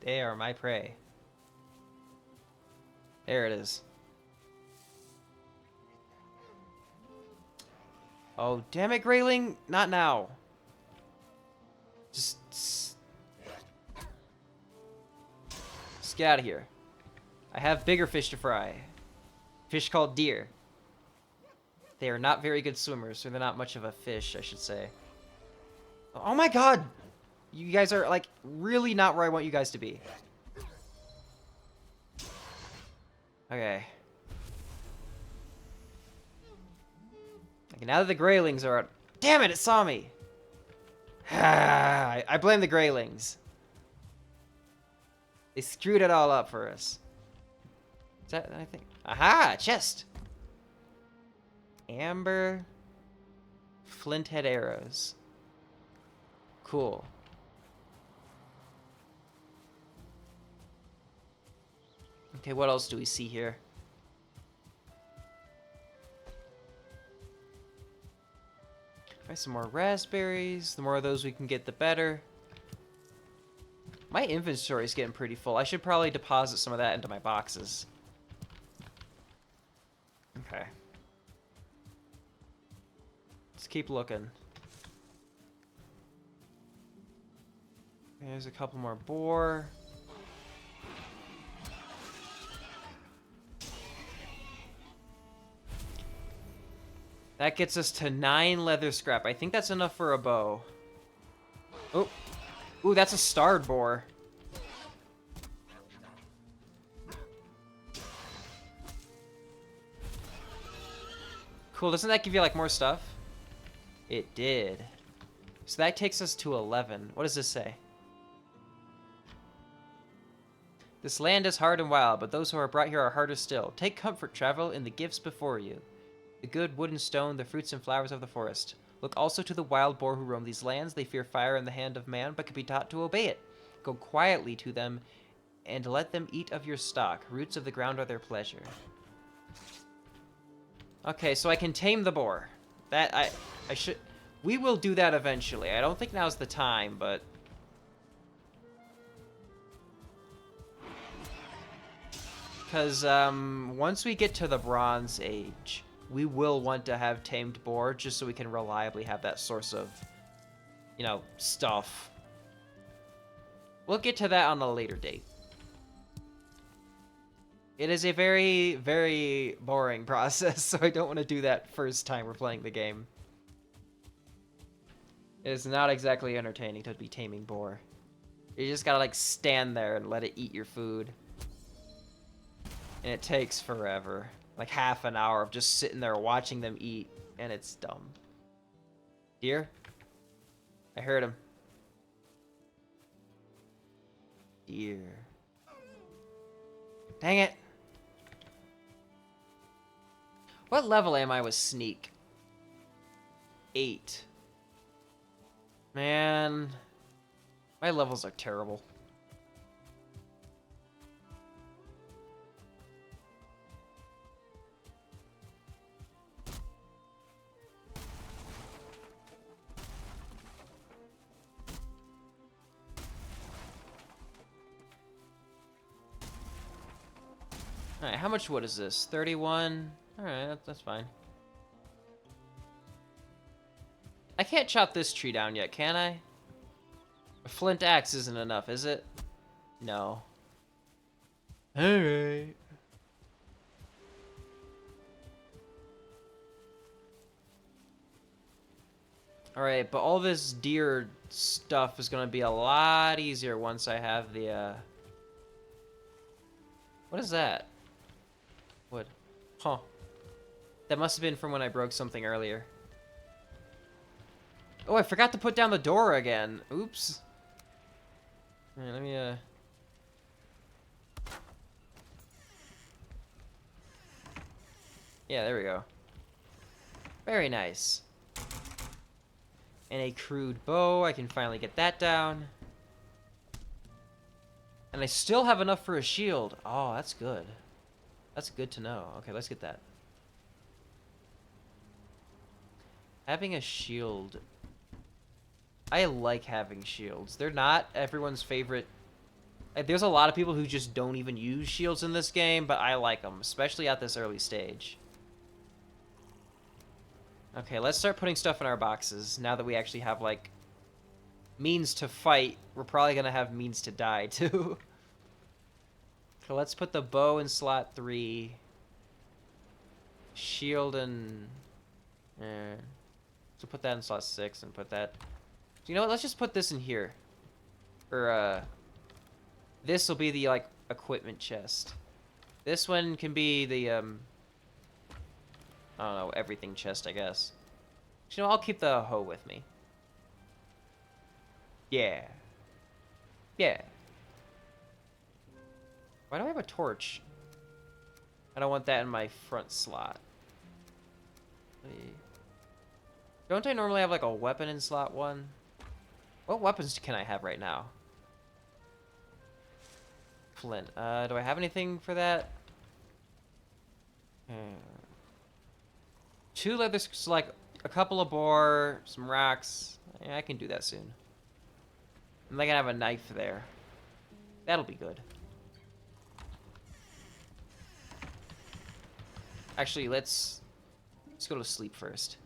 They are my prey. There it is. Oh, damn it, Grayling! Not now. Just get out of here. I have bigger fish to fry. Fish called deer. They are not very good swimmers, or they're not much of a fish, I should say. Oh my god! You guys are, like, really not where I want you guys to be. Okay. Okay, now that the Greylings are out... Damn it, it saw me! I blame the Greylings. They screwed it all up for us. Is that, I think... Aha! Chest! Amber... Flint head arrows. Cool. Okay, what else do we see here? Try some more raspberries. The more of those we can get, the better. My inventory is getting pretty full. I should probably deposit some of that into my boxes. Okay. Let's keep looking. There's a couple more boar. That gets us to 9 leather scrap. I think that's enough for a bow. Oh. Ooh, that's a starred boar. Cool, doesn't that give you, like, more stuff? It did. So that takes us to 11. What does this say? This land is hard and wild, but those who are brought here are harder still. Take comfort, travel, in the gifts before you. The good wood and stone, the fruits and flowers of the forest. Look also to the wild boar who roam these lands. They fear fire in the hand of man, but can be taught to obey it. Go quietly to them, and let them eat of your stock. Roots of the ground are their pleasure. Okay, so I can tame the boar. That, I should... We will do that eventually. I don't think now's the time, but... Because, once we get to the Bronze Age, we will want to have tamed boar, just so we can reliably have that source of, you know, stuff. We'll get to that on a later date. It is a very, very boring process, so I don't want to do that first time we're playing the game. It is not exactly entertaining to be taming boar. You just gotta, like, stand there and let it eat your food. And it takes forever. Like half an hour of just sitting there watching them eat, and it's dumb. Deer? I heard him. Deer. Dang it. What level am I with sneak? 8. Man. My levels are terrible. Alright, how much wood is this? 31? Alright, that's fine. I can't chop this tree down yet, can I? A flint axe isn't enough, is it? No. Alright. Alright, but all this deer stuff is gonna be a lot easier once I have the, What is that? Wood. Huh. That must have been from when I broke something earlier. Oh, I forgot to put down the door again. Oops. Alright, let me, Yeah, there we go. Very nice. And a crude bow. I can finally get that down. And I still have enough for a shield. Oh, that's good. That's good to know. Okay, let's get that. Having a shield. I like having shields. They're not everyone's favorite Like, there's a lot of people who just don't even use shields in this game, but I like them, especially at this early stage. Okay, let's start putting stuff in our boxes now that we actually have, like, means to fight. We're probably gonna have means to die, too. Okay, let's put the bow in slot 3. Shield and... So put that in slot 6 and put that... So you know what? Let's just put this in here. Or, this will be the, like, equipment chest. This one can be the, I don't know, everything chest, I guess. You know, I'll keep the hoe with me. Yeah. Yeah. Why do I have a torch? I don't want that in my front slot. Don't I normally have, like, a weapon in slot 1? What weapons can I have right now? Flint. Do I have anything for that? 2 leather, like a couple of boar, some rocks. Yeah, I can do that soon. I'm gonna have a knife there. That'll be good. Actually, let's go to sleep first.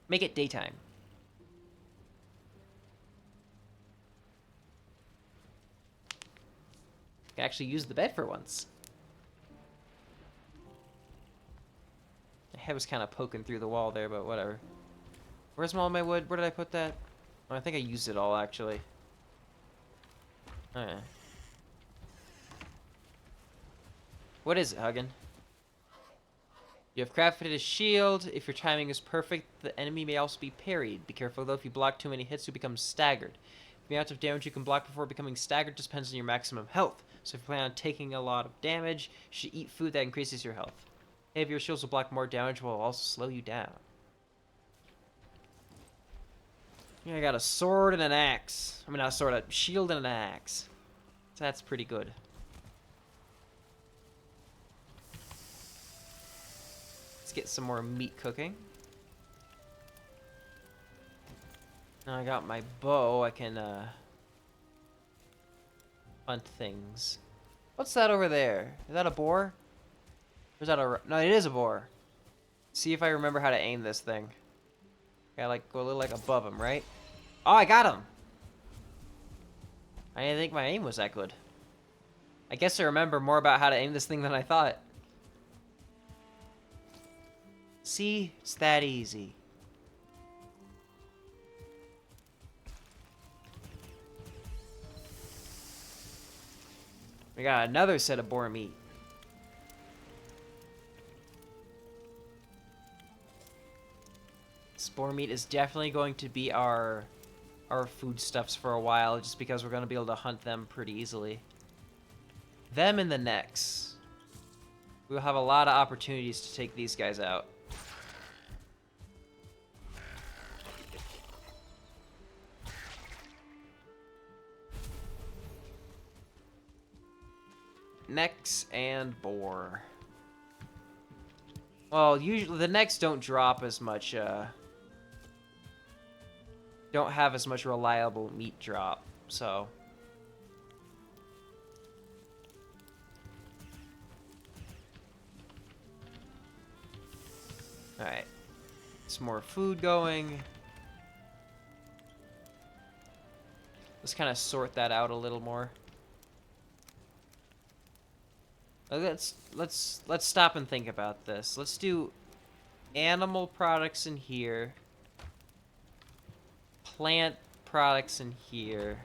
Make it daytime. I can actually use the bed for once. My head was kind of poking through the wall there, but whatever. Where's all my wood? Where did I put that? Oh, I think I used it all, actually. Alright. What is it, Huggin? You have crafted a shield. If your timing is perfect, the enemy may also be parried. Be careful, though. If you block too many hits, you become staggered. The amount of damage you can block before becoming staggered just depends on your maximum health. So if you plan on taking a lot of damage, you should eat food that increases your health. Heavier shields will block more damage while also slow you down. Yeah, I got a sword and an axe. I mean, not a sword, a shield and an axe. So that's pretty good. Let's get some more meat cooking. Now I got my bow. I can, hunt things. What's that over there? Is that a boar? Or is that a... No, it is a boar. See if I remember how to aim this thing. Gotta, like, go a little, like, above him, right? Oh, I got him! I didn't think my aim was that good. I guess I remember more about how to aim this thing than I thought. See? It's that easy. We got another set of boar meat. This boar meat is definitely going to be our foodstuffs for a while, just because we're going to be able to hunt them pretty easily. Them and the necks. We'll have a lot of opportunities to take these guys out. Necks and boar. Well, usually the necks don't drop as much, don't have as much reliable meat drop, so. Alright. Some more food going. Let's kind of sort that out a little more. Let's stop and think about this. Let's do animal products in here. Plant products in here.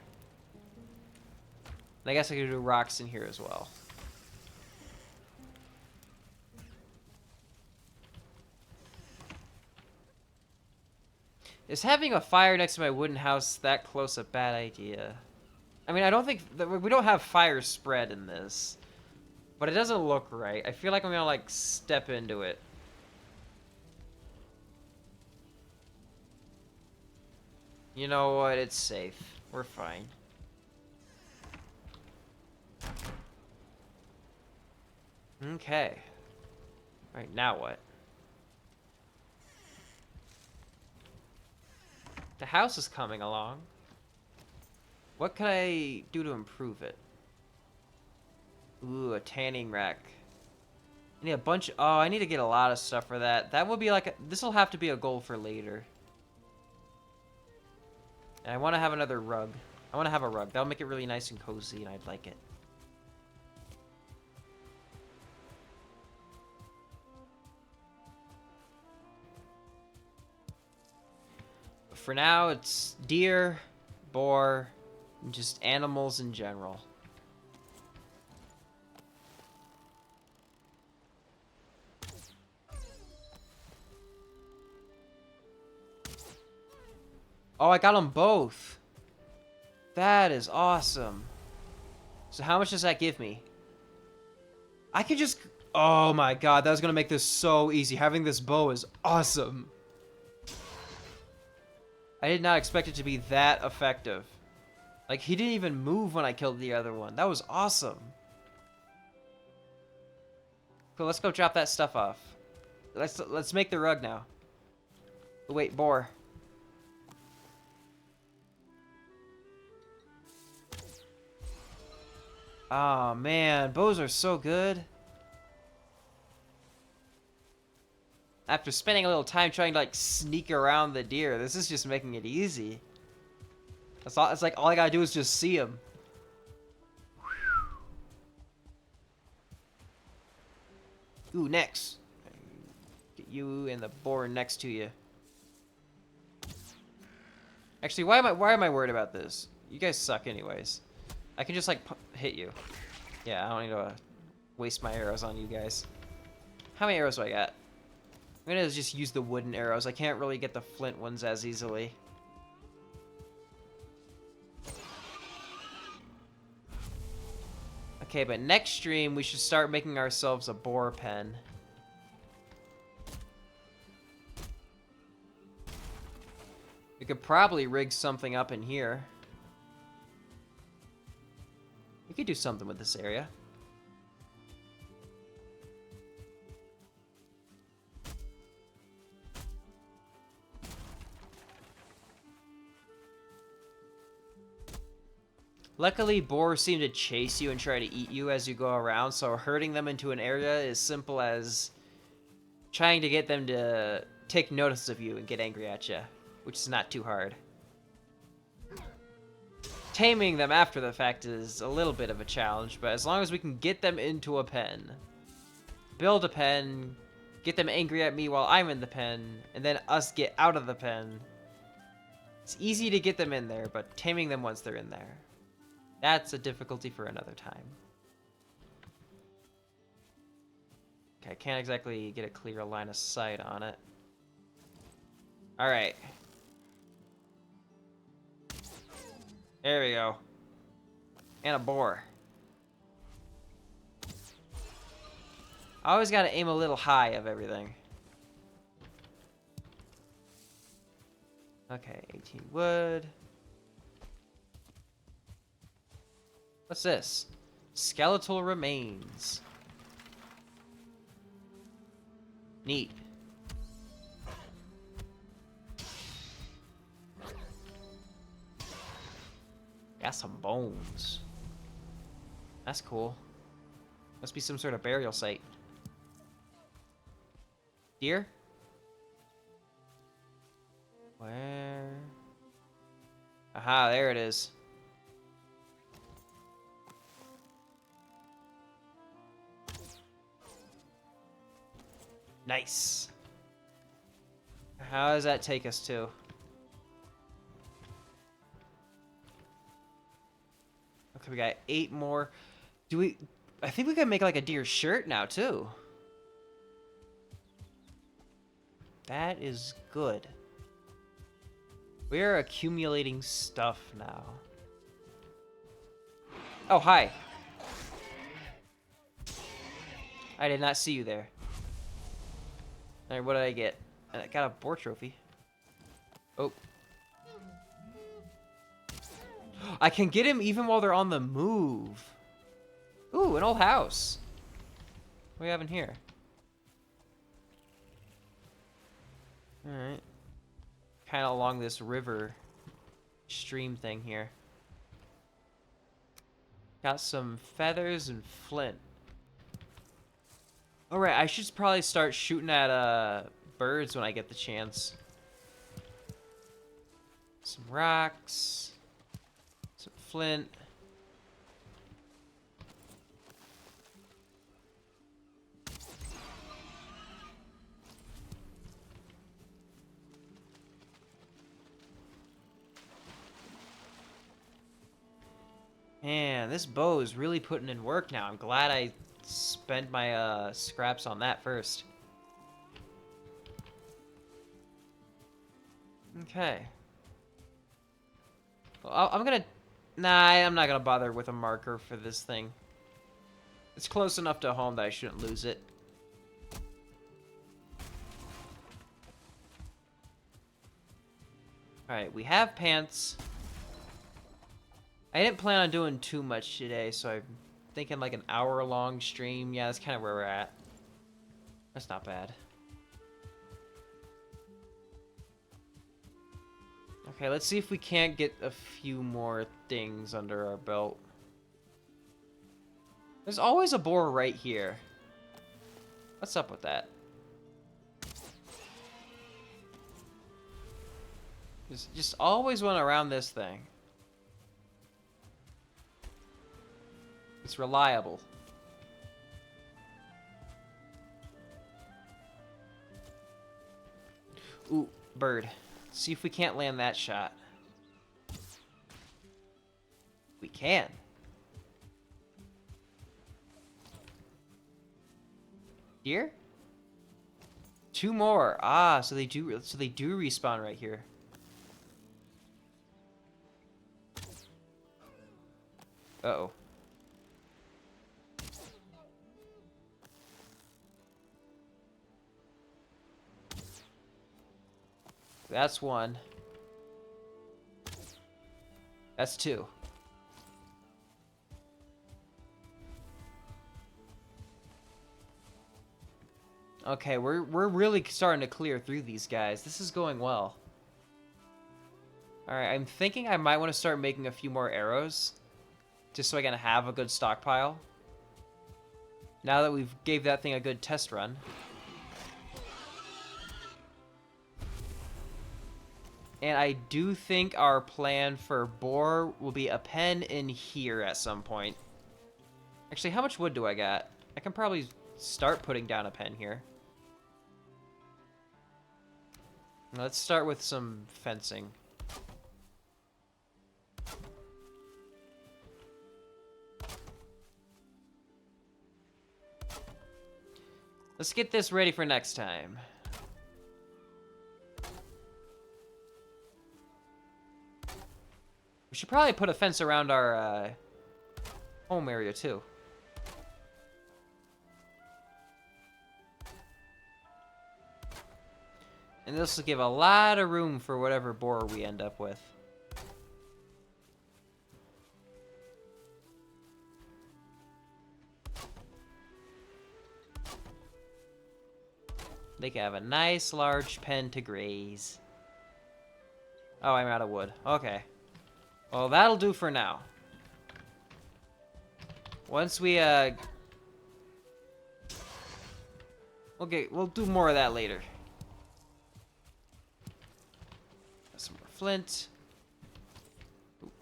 And I guess I could do rocks in here as well. Is having a fire next to my wooden house that close a bad idea? I mean, I don't think that we don't have fire spread in this. But it doesn't look right. I feel like I'm gonna, like, step into it. You know what? It's safe. We're fine. Okay. Alright, now what? The house is coming along. What can I do to improve it? Ooh, a tanning rack. I need a bunch. Oh, I need to get a lot of stuff for that. That will be like. This will have to be a goal for later. And I want to have another rug. I want to have a rug. That'll make it really nice and cozy, and I'd like it. But for now, it's deer, boar, and just animals in general. Oh, I got them both. That is awesome. So how much does that give me? I could just... Oh my god, that was going to make this so easy. Having this bow is awesome. I did not expect it to be that effective. Like, he didn't even move when I killed the other one. That was awesome. Cool, let's go drop that stuff off. Let's make the rug now. Oh, wait, boar. Oh man, bows are so good. After spending a little time trying to like sneak around the deer, this is just making it easy. That's all. It's like all I gotta do is just see him. Ooh, next. Get you and the boar next to you. Actually, why am I worried about this? You guys suck anyways. I can just like hit you. Yeah, I don't need to waste my arrows on you guys. How many arrows do I got? I'm gonna just use the wooden arrows. I can't really get the flint ones as easily. Okay, but next stream we should start making ourselves a boar pen. We could probably rig something up in here. We could do something with this area. Luckily, boars seem to chase you and try to eat you as you go around, so herding them into an area is simple as trying to get them to take notice of you and get angry at you, which is not too hard. Taming them after the fact is a little bit of a challenge, but as long as we can get them into a pen, build a pen, get them angry at me while I'm in the pen, and then us get out of the pen, it's easy to get them in there, but taming them once they're in there, that's a difficulty for another time. Okay, I can't exactly get a clear line of sight on it. Alright. There we go. And a boar. I always gotta aim a little high of everything. Okay, 18 wood. What's this? Skeletal remains. Neat. Got some bones. That's cool. Must be some sort of burial site. Deer? Where? Aha, there it is. Nice. How does that take us to? Okay, we got 8 more. Do we... I think we can make like a deer shirt now, too. That is good. We're accumulating stuff now. Oh, hi. I did not see you there. Alright, what did I get? I got a boar trophy. Oh. I can get him even while they're on the move. Ooh, an old house. What do we have in here? Alright. Kind of along this river stream thing here. Got some feathers and flint. Alright, I should probably start shooting at birds when I get the chance. Some rocks. Some flint. Man, this bow is really putting in work now. I'm glad I spent my scraps on that first. Okay. Well, I'm gonna... Nah, I'm not gonna bother with a marker for this thing. It's close enough to home that I shouldn't lose it. Alright, we have pants. I didn't plan on doing too much today, so I'm thinking like an hour-long stream. Yeah, that's kind of where we're at. That's not bad. Okay, let's see if we can't get a few more things under our belt. There's always a boar right here. What's up with that? Just always one around this thing. It's reliable. Ooh, bird. See if we can't land that shot. We can. Here? Two more. Ah, so they do respawn right here. Uh-oh. That's one. That's two. Okay, we're really starting to clear through these guys. This is going well. Alright, I'm thinking I might want to start making a few more arrows. Just so I can have a good stockpile. Now that we've gave that thing a good test run. And I do think our plan for boar will be a pen in here at some point. Actually, how much wood do I got? I can probably start putting down a pen here. Let's start with some fencing. Let's get this ready for next time. We should probably put a fence around our home area too. And this will give a lot of room for whatever boar we end up with. They can have a nice large pen to graze. Oh, I'm out of wood. Okay. Well, that'll do for now. Once we, okay, we'll do more of that later. Got some more flint. Ooh.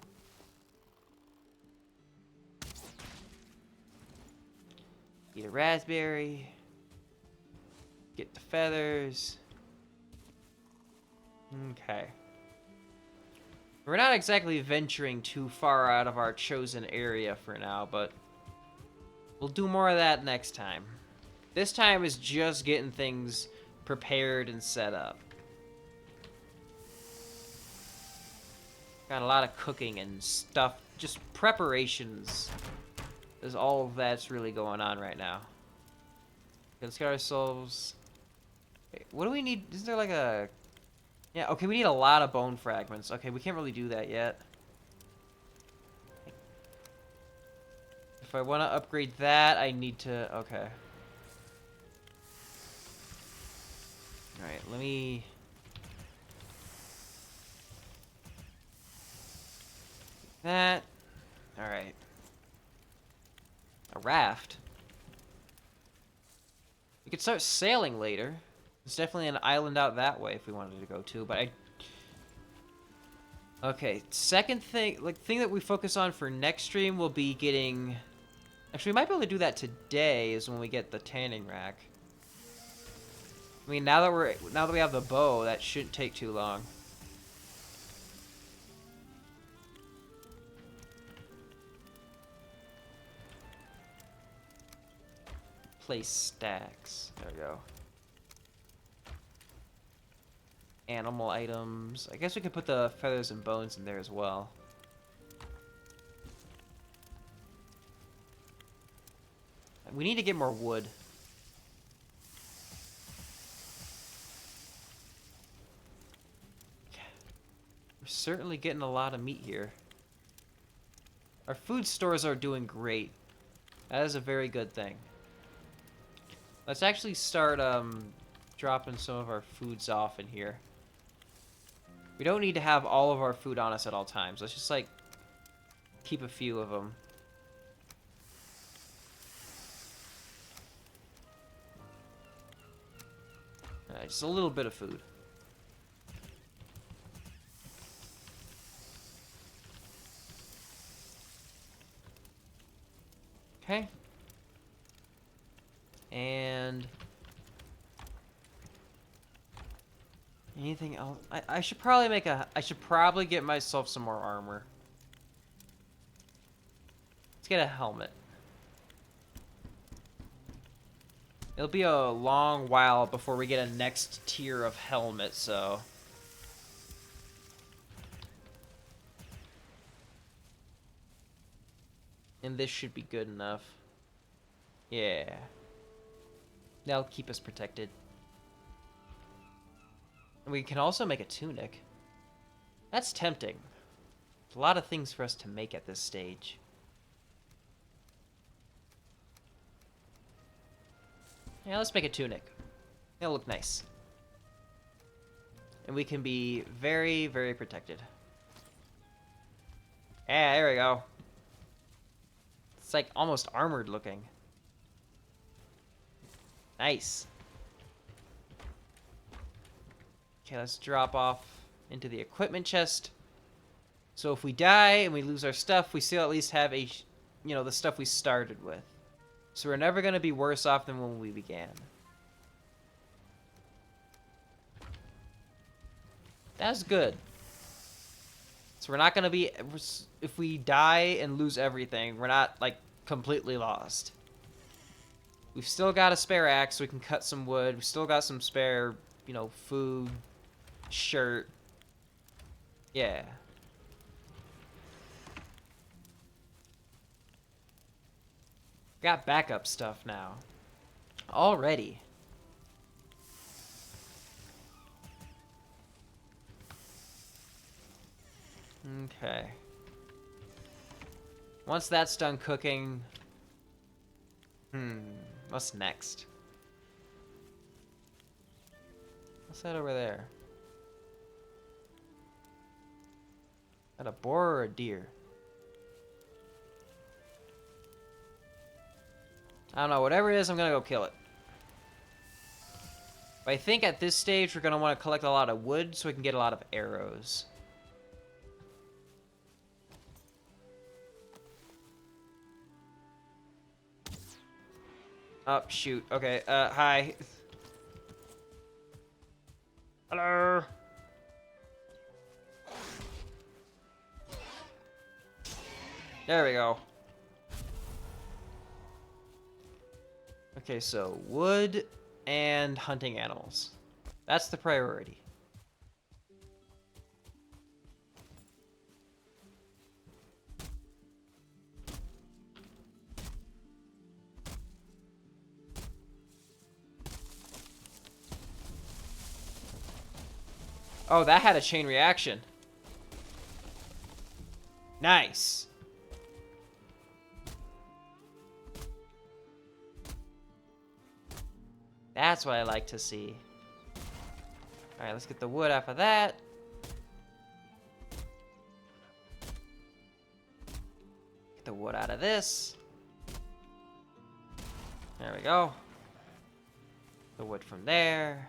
Eat a raspberry. Get the feathers. Okay. We're not exactly venturing too far out of our chosen area for now, but we'll do more of that next time. This time is just getting things prepared and set up. Got a lot of cooking and stuff, just preparations is all that's really going on right now. Okay, let's get ourselves... Wait, what do we need? Is there like a... Yeah, okay, we need a lot of bone fragments. Okay, we can't really do that yet. If I want to upgrade that, I need to... Okay. Alright, let me... That. Alright. A raft. We could start sailing later. There's definitely an island out that way if we wanted to go to, but I... Okay, second thing, thing that we focus on for next stream will be getting... Actually, we might be able to do that today, is when we get the tanning rack. I mean, now that we have the bow, that shouldn't take too long. Place stacks. There we go. Animal items. I guess we could put the feathers and bones in there as well. We need to get more wood. We're certainly getting a lot of meat here. Our food stores are doing great. That is a very good thing. Let's actually start dropping some of our foods off in here. We don't need to have all of our food on us at all times. Let's just, like, keep a few of them. Alright, just a little bit of food. Okay. And... anything else? I should probably make a... I should probably get myself some more armor. Let's get a helmet. It'll be a long while before we get a next tier of helmet, so... and this should be good enough. Yeah. That'll keep us protected. And we can also make a tunic. That's tempting. There's a lot of things for us to make at this stage. Yeah, let's make a tunic. It'll look nice. And we can be very, very protected. Yeah, there we go. It's like almost armored looking. Nice. Okay, let's drop off into the equipment chest. So if we die and we lose our stuff, we still at least have a, you know, the stuff we started with. So we're never going to be worse off than when we began. That's good. So we're not going to be... if we die and lose everything, we're not, like, completely lost. We've still got a spare axe, so we can cut some wood. We've still got some spare, you know, food, shirt. Yeah. Got backup stuff now. Already. Okay. Once that's done cooking... what's next? What's that over there? Is that a boar or a deer? I don't know. Whatever it is, I'm gonna go kill it. But I think at this stage, we're gonna want to collect a lot of wood so we can get a lot of arrows. Oh, shoot. Okay, hi. Hello. There we go. Okay, so wood and hunting animals. That's the priority. Oh, that had a chain reaction. Nice. That's what I like to see. Alright, let's get the wood off of that. Get the wood out of this. There we go. The wood from there.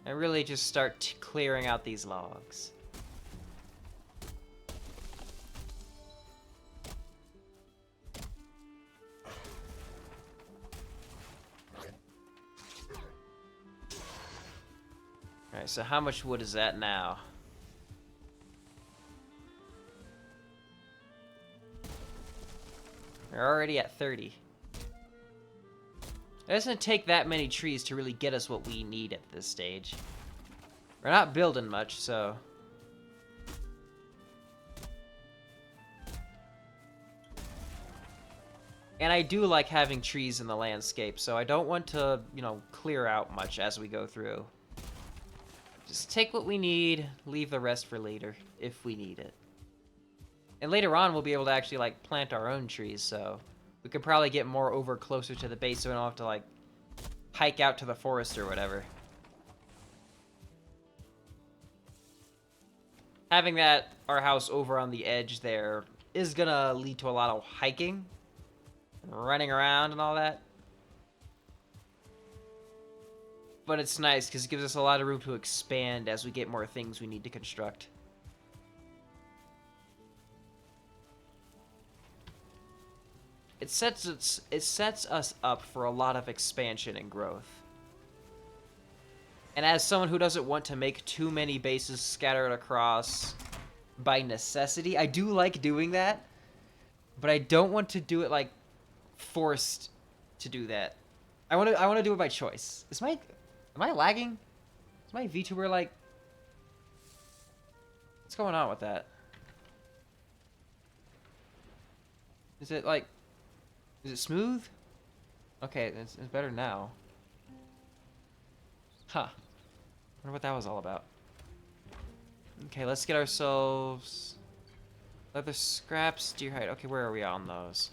And really just start clearing out these logs. Alright, so how much wood is that now? We're already at 30. It doesn't take that many trees to really get us what we need at this stage. We're not building much, so... And I do like having trees in the landscape, so I don't want to, you know, clear out much as we go through. Just take what we need, leave the rest for later, if we need it. And later on, we'll be able to actually, like, plant our own trees, so... We could probably get more over closer to the base so we don't have to, like, hike out to the forest or whatever. Having our house over on the edge there is gonna lead to a lot of hiking, running around and all that. But it's nice because it gives us a lot of room to expand as we get more things we need to construct. It sets us up for a lot of expansion and growth. And as someone who doesn't want to make too many bases scattered across by necessity, I do like doing that, but I don't want to do it like forced to do that. I want to do it by choice. Am I lagging? Is my VTuber like... What's going on with that? Is it like... Is it smooth? Okay, it's better now. Huh. Wonder what that was all about. Okay, let's get ourselves... Leather scraps, deer hide. Okay, where are we on those?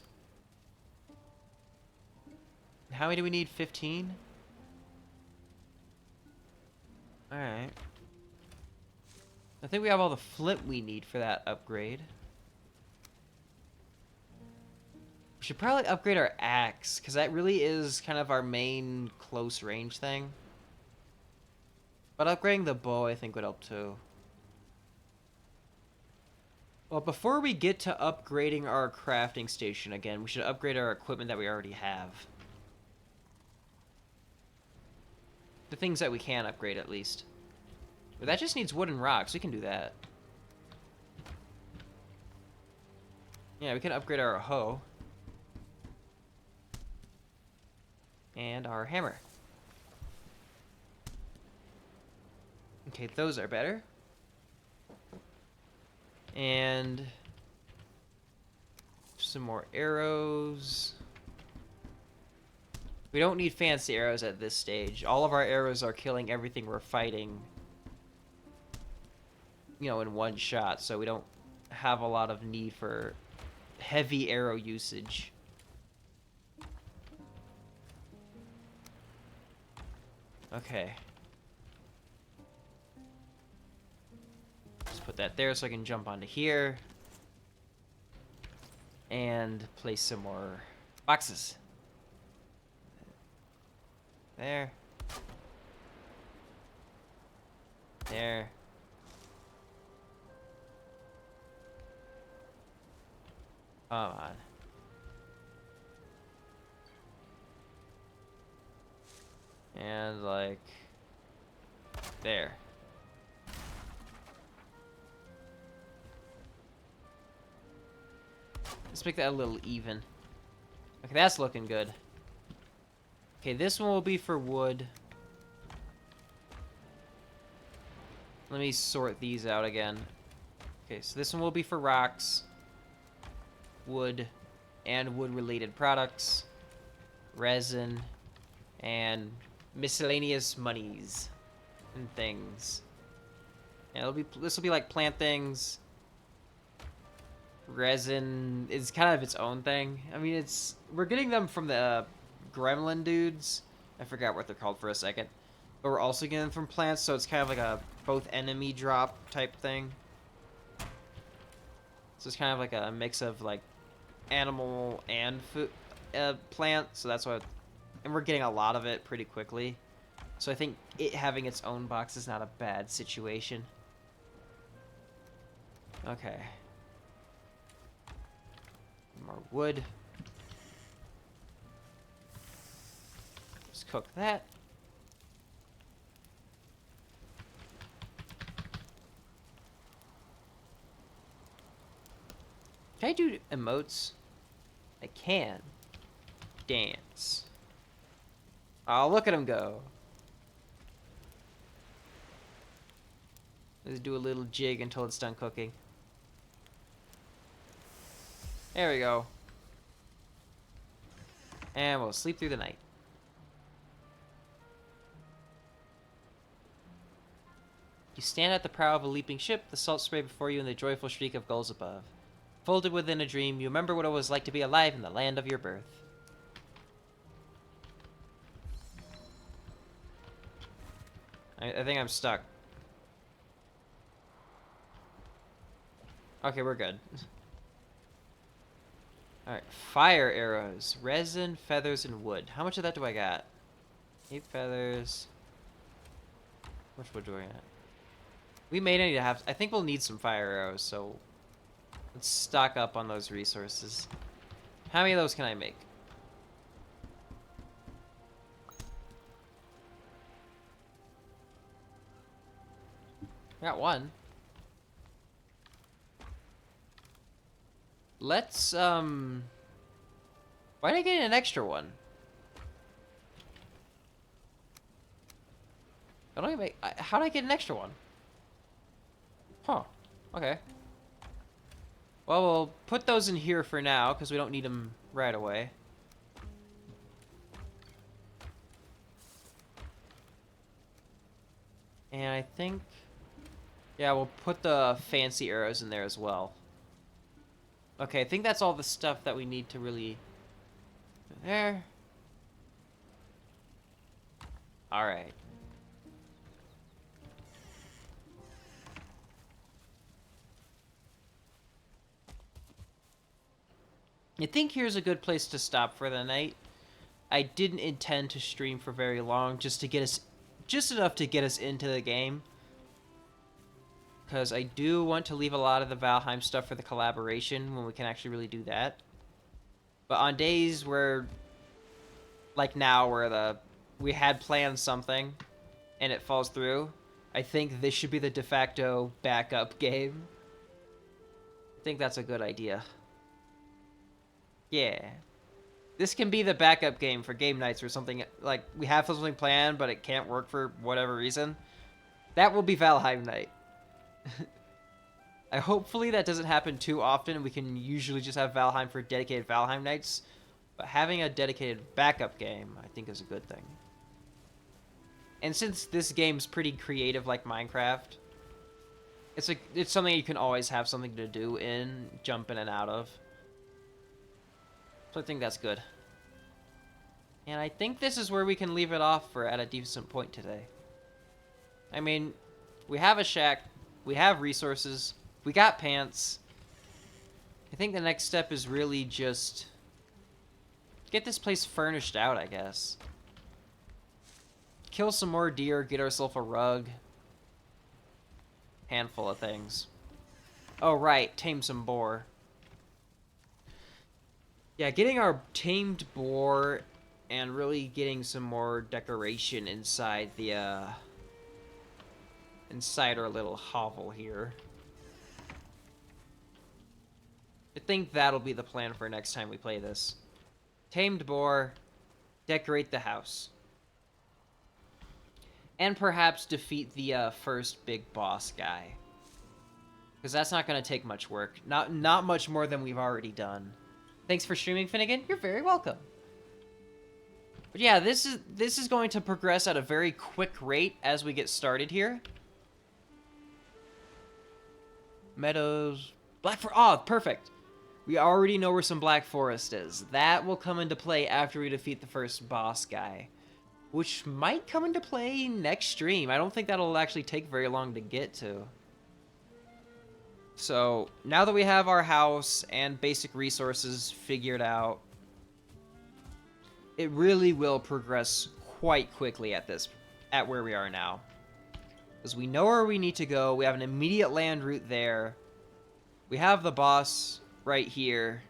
How many do we need? 15? Alright. I think we have all the flint we need for that upgrade. We should probably upgrade our axe, because that really is kind of our main close range thing. But upgrading the bow, I think, would help too. Well, before we get to upgrading our crafting station again, we should upgrade our equipment that we already have. The things that we can upgrade, at least. But that just needs wood and rocks. We can do that. Yeah, we can upgrade our hoe. And our hammer. Okay, those are better. And some more arrows. We don't need fancy arrows at this stage. All of our arrows are killing everything we're fighting, you know, in one shot, so we don't have a lot of need for heavy arrow usage. Okay. Just put that there so I can jump onto here. And place some more boxes. There. There. Come on. And like there. Let's make that a little even. Okay, that's looking good. Okay, this one will be for wood. Let me sort these out again. Okay, so this one will be for rocks, wood, and wood-related products, resin, and miscellaneous monies and things. And this will be like plant things. Resin is kind of its own thing. I mean, we're getting them from the gremlin dudes. I forgot what they're called for a second. But we're also getting them from plants, so it's kind of like a both enemy drop type thing. So it's kind of like a mix of like animal and food, plant. So that's why And we're getting a lot of it pretty quickly. So I think it having its own box is not a bad situation. Okay. More wood. Let's cook that. Can I do emotes? I can. Dance. Oh, look at him go. Let's do a little jig until it's done cooking. There we go. And we'll sleep through the night. You stand at the prow of a leaping ship, the salt spray before you, and the joyful shriek of gulls above. Folded within a dream, you remember what it was like to be alive in the land of your birth. I think I'm stuck. Okay, we're good. Alright, fire arrows. Resin, feathers, and wood. How much of that do I got? 8 feathers. How much wood do I got? We may need to have... I think we'll need some fire arrows, so... Let's stock up on those resources. How many of those can I make? I got one. Let's, why did I get an extra one? How did I get an extra one? Huh. Okay. Well, we'll put those in here for now, because we don't need them right away. And I think... Yeah, we'll put the fancy arrows in there as well. Okay, I think that's all the stuff that we need to really... There. Alright. I think here's a good place to stop for the night. I didn't intend to stream for very long, just enough to get us into the game. Because I do want to leave a lot of the Valheim stuff for the collaboration when we can actually really do that. But on days where, like now, where we had planned something and it falls through, I think this should be the de facto backup game. I think that's a good idea. Yeah. This can be the backup game for game nights or something. Like, we have something planned, but it can't work for whatever reason. That will be Valheim night. Hopefully that doesn't happen too often. We can usually just have Valheim for dedicated Valheim nights. But having a dedicated backup game, I think, is a good thing. And since this game's pretty creative like Minecraft, it's something you can always have something to do in, jump in and out of. So I think that's good. And I think this is where we can leave it off for at a decent point today. I mean, we have a shack, we have resources, we got pants. I think the next step is really just get this place furnished out, I guess. Kill some more deer, get ourselves a rug. Handful of things. Oh, right, tame some boar. Yeah, getting our tamed boar and really getting some more decoration inside the, inside our little hovel here. I think that'll be the plan for next time we play this. Tamed boar, decorate the house. And perhaps defeat the first big boss guy. Because that's not going to take much work. Not much more than we've already done. Thanks for streaming, Finnegan. You're very welcome. But yeah, this is going to progress at a very quick rate as we get started here. Meadows, Black Forest. Oh, perfect. We already know where some Black Forest is. That will come into play after we defeat the first boss guy, which might come into play next stream. I don't think that'll actually take very long to get to. So, now that we have our house and basic resources figured out, it really will progress quite quickly at where we are now. Because we know where we need to go. We have an immediate land route there. We have the boss right here.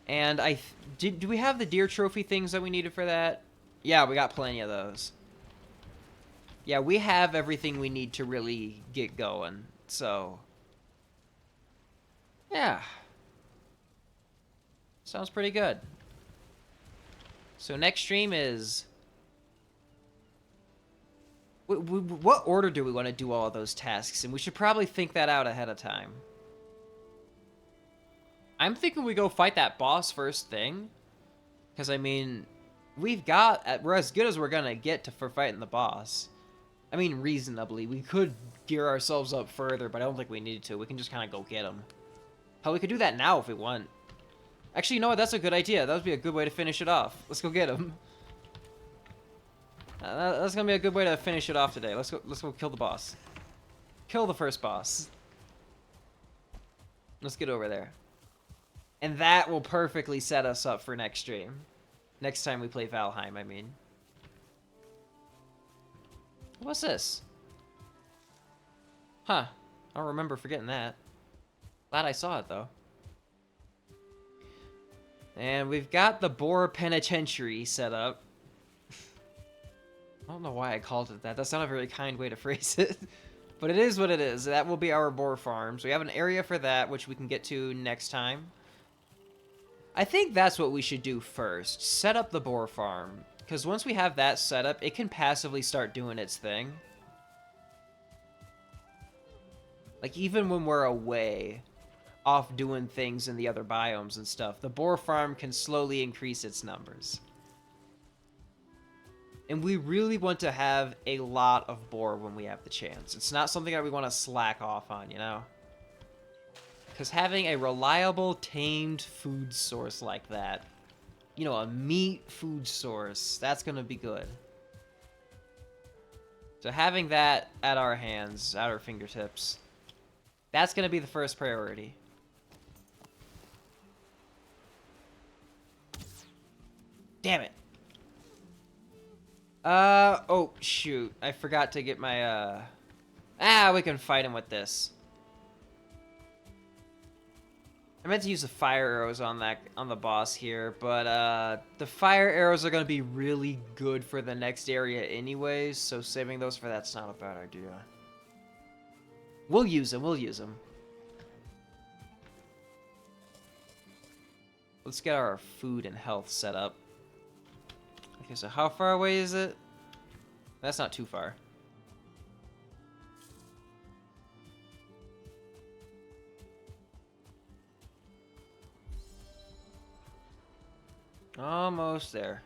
And do we have the deer trophy things that we needed for that? Yeah, we got plenty of those. Yeah, we have everything we need to really get going. So, yeah. Sounds pretty good. So next stream is... What order do we want to do all of those tasks? And we should probably think that out ahead of time. I'm thinking we go fight that boss first thing. Because, I mean, we're as good as we're going to get for fighting the boss. I mean, reasonably. We could gear ourselves up further, but I don't think we need to. We can just kind of go get him. Hell, we could do that now if we want. Actually, you know what? That's a good idea. That would be a good way to finish it off. Let's go get him. That's gonna be a good way to finish it off today. Let's go kill the boss. Kill the first boss. Let's get over there. And that will perfectly set us up for next stream. Next time we play Valheim, I mean. What's this? Huh. I don't remember forgetting that. Glad I saw it, though. And we've got the Boar Penitentiary set up. I don't know why I called it that. That's not a very kind way to phrase it. But it is what it is. That will be our boar farm. So we have an area for that, which we can get to next time. I think that's what we should do first. Set up the boar farm. Because once we have that set up, it can passively start doing its thing. Like, even when we're away, off doing things in the other biomes and stuff, the boar farm can slowly increase its numbers. And we really want to have a lot of boar when we have the chance. It's not something that we want to slack off on, you know? Because having a reliable, tamed food source like that, you know, a meat food source, that's going to be good. So having that at our hands, at our fingertips, that's going to be the first priority. Damn it. Oh, shoot. I forgot to get my, we can fight him with this. I meant to use the fire arrows on the boss here, but, the fire arrows are gonna be really good for the next area anyways, so saving those for that's not a bad idea. We'll use them. Let's get our food and health set up. Okay, so how far away is it? That's not too far. Almost there.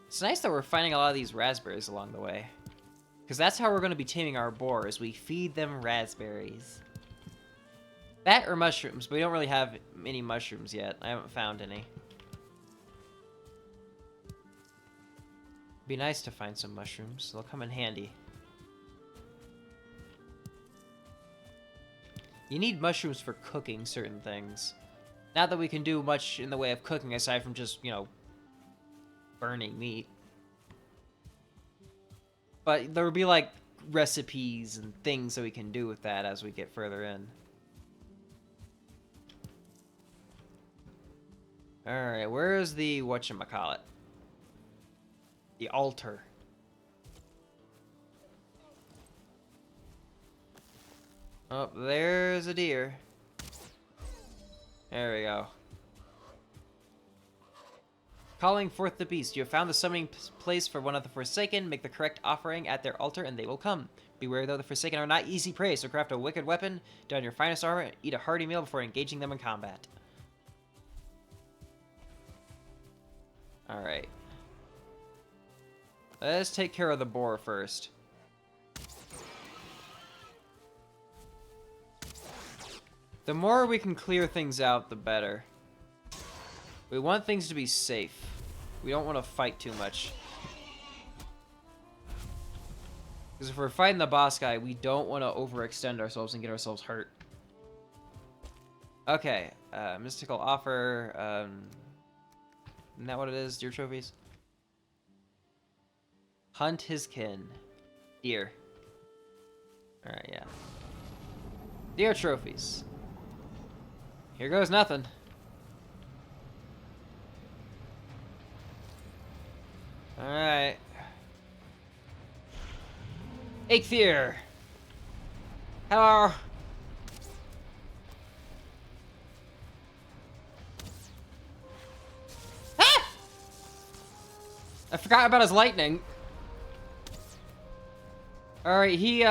It's nice that we're finding a lot of these raspberries along the way. Because that's how we're going to be taming our boar, is we feed them raspberries. That or mushrooms, but we don't really have any mushrooms yet. I haven't found any. Be nice to find some mushrooms. They'll come in handy. You need mushrooms for cooking certain things. Not that we can do much in the way of cooking aside from just, you know, burning meat. But there will be, like, recipes and things that we can do with that as we get further in. Alright, where is the whatchamacallit? The altar. Oh, there's a deer. There we go. Calling forth the beast. You have found the summoning place for one of the Forsaken. Make the correct offering at their altar and they will come. Beware though, the Forsaken are not easy prey, so craft a wicked weapon, don your finest armor, and eat a hearty meal before engaging them in combat. Alright. Let's take care of the boar first. The more we can clear things out, the better. We want things to be safe. We don't want to fight too much. Because if we're fighting the boss guy, we don't want to overextend ourselves and get ourselves hurt. Okay, mystical offer. Isn't that what it is? Deer trophies? Hunt his kin. Deer. Alright, yeah. Deer trophies. Here goes nothing. Alright. Eikthyr! Hello! Ah! I forgot about his lightning. Alright, he,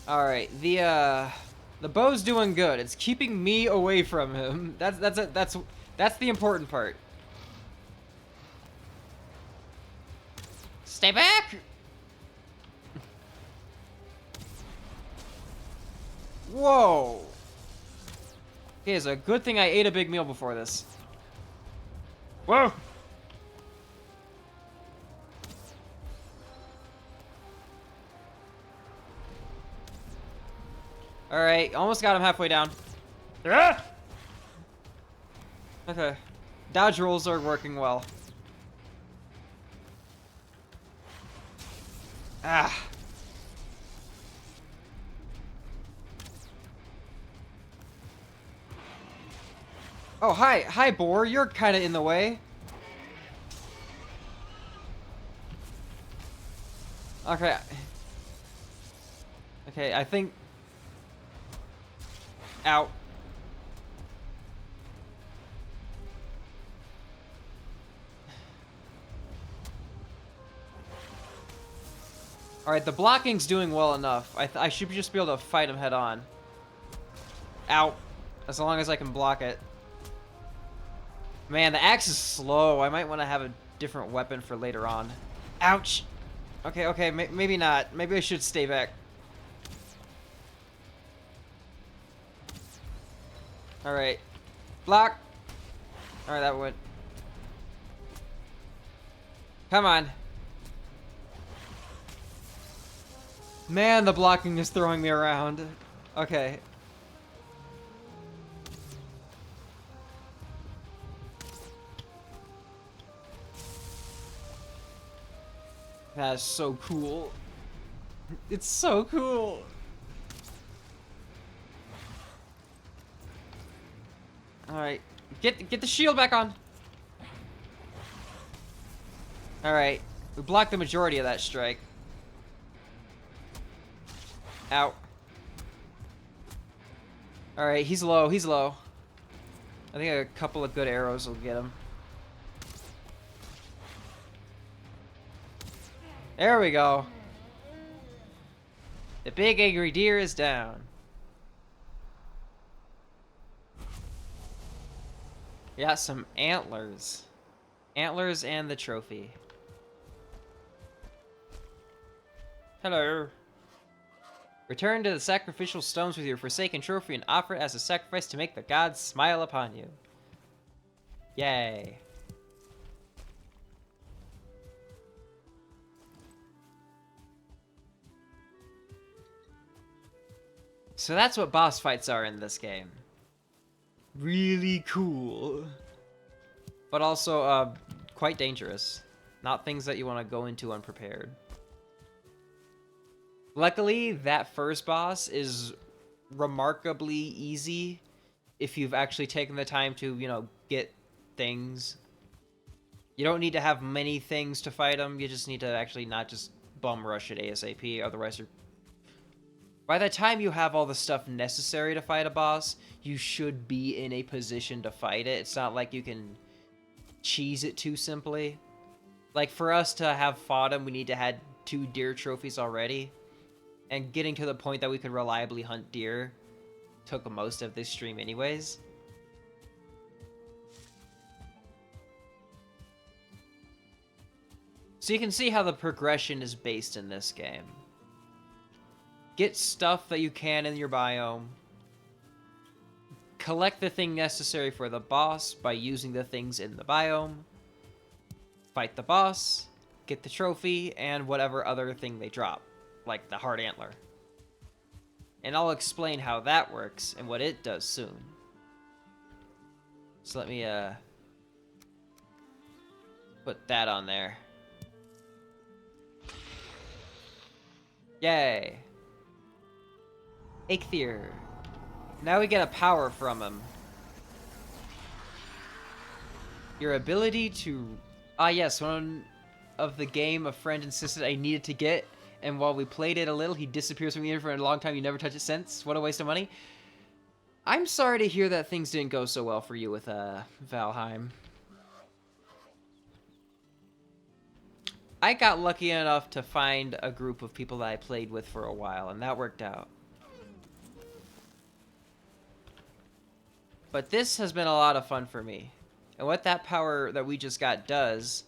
Alright, the bow's doing good. It's keeping me away from him. That's the important part. Stay back! Whoa! Okay, it's a good thing I ate a big meal before this. Whoa! Alright, almost got him halfway down. Ah! Okay. Dodge rolls are working well. Ah. Oh, hi. Hi, boar. You're kind of in the way. Okay. Okay, I think... Ow. Alright, the blocking's doing well enough. I should just be able to fight him head on. Ow. As long as I can block it. Man, the axe is slow. I might want to have a different weapon for later on. Ouch. Okay, okay, maybe not. Maybe I should stay back. Alright. Block! Alright, that went. Come on. Man, the blocking is throwing me around. Okay. That is so cool. It's so cool. Alright. Get the shield back on. Alright. We blocked the majority of that strike. Ow. Alright, he's low, he's low. I think a couple of good arrows will get him. There we go. The big angry deer is down. We got some antlers. Antlers and the trophy. Hello. Return to the sacrificial stones with your forsaken trophy and offer it as a sacrifice to make the gods smile upon you. Yay. So that's what boss fights are in this game. Really cool. But also, quite dangerous. Not things that you want to go into unprepared. Luckily, that first boss is remarkably easy if you've actually taken the time to, you know, get things. You don't need to have many things to fight them. You just need to actually not just bum rush it ASAP. Otherwise, by the time you have all the stuff necessary to fight a boss, you should be in a position to fight it. It's not like you can cheese it too simply. Like, for us to have fought him, we need to have 2 deer trophies already. And getting to the point that we could reliably hunt deer took most of this stream anyways. So you can see how the progression is based in this game. Get stuff that you can in your biome. Collect the thing necessary for the boss by using the things in the biome. Fight the boss, get the trophy, and whatever other thing they drop. like the hard antler. And I'll explain how that works and what it does soon. So let me put that on there. Yay. Eikthyr. Now we get a power from him. Your ability to... Ah yes, one of the game a friend insisted I needed to get, and while we played it a little, he disappears from the internet for a long time. You never touch it since. What a waste of money. I'm sorry to hear that things didn't go so well for you with Valheim. I got lucky enough to find a group of people that I played with for a while, and that worked out. But this has been a lot of fun for me. And what that power that we just got does,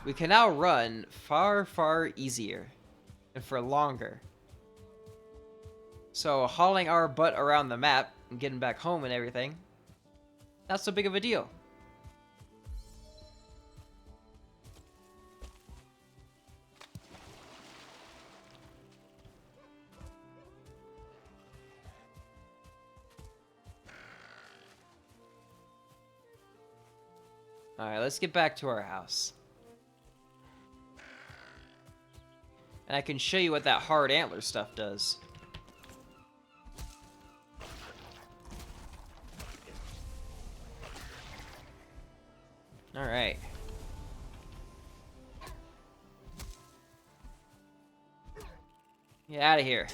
we can now run far, far easier and for longer. So hauling our butt around the map and getting back home and everything, not so big of a deal. Alright, let's get back to our house. And I can show you what that hard antler stuff does. Alright. Get out of here.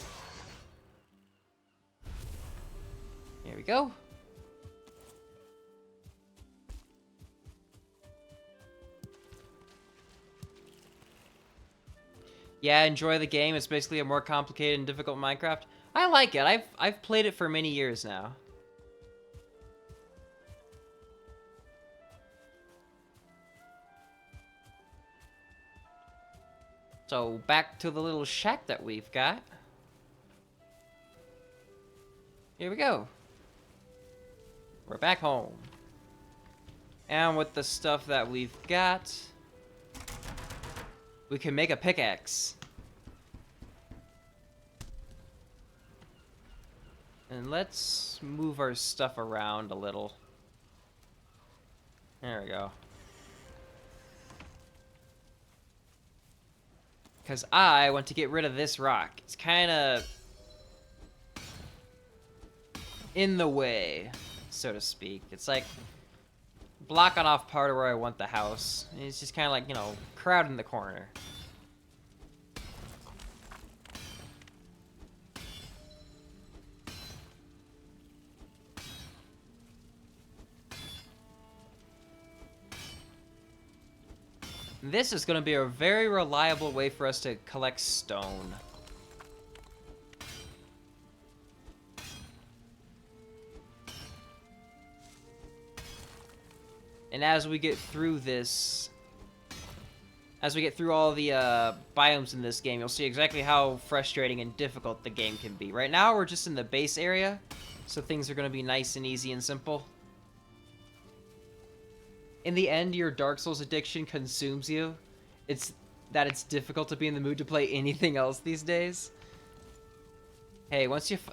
There we go. Yeah, enjoy the game. It's basically a more complicated and difficult Minecraft. I like it. I've played it for many years now. So back to the little shack that we've got. Here we go. We're back home. And with the stuff that we've got, we can make a pickaxe. And let's move our stuff around a little. There we go. Because I want to get rid of this rock. It's kind of in the way, so to speak. It's like blocking off part of where I want the house. It's just kind of like, you know, crowding the corner. This is going to be a very reliable way for us to collect stone. And as we get through this, as we get through all the biomes in this game, you'll see exactly how frustrating and difficult the game can be. Right now, we're just in the base area, so things are going to be nice and easy and simple. In the end, your Dark Souls addiction consumes you. It's difficult to be in the mood to play anything else these days. Hey,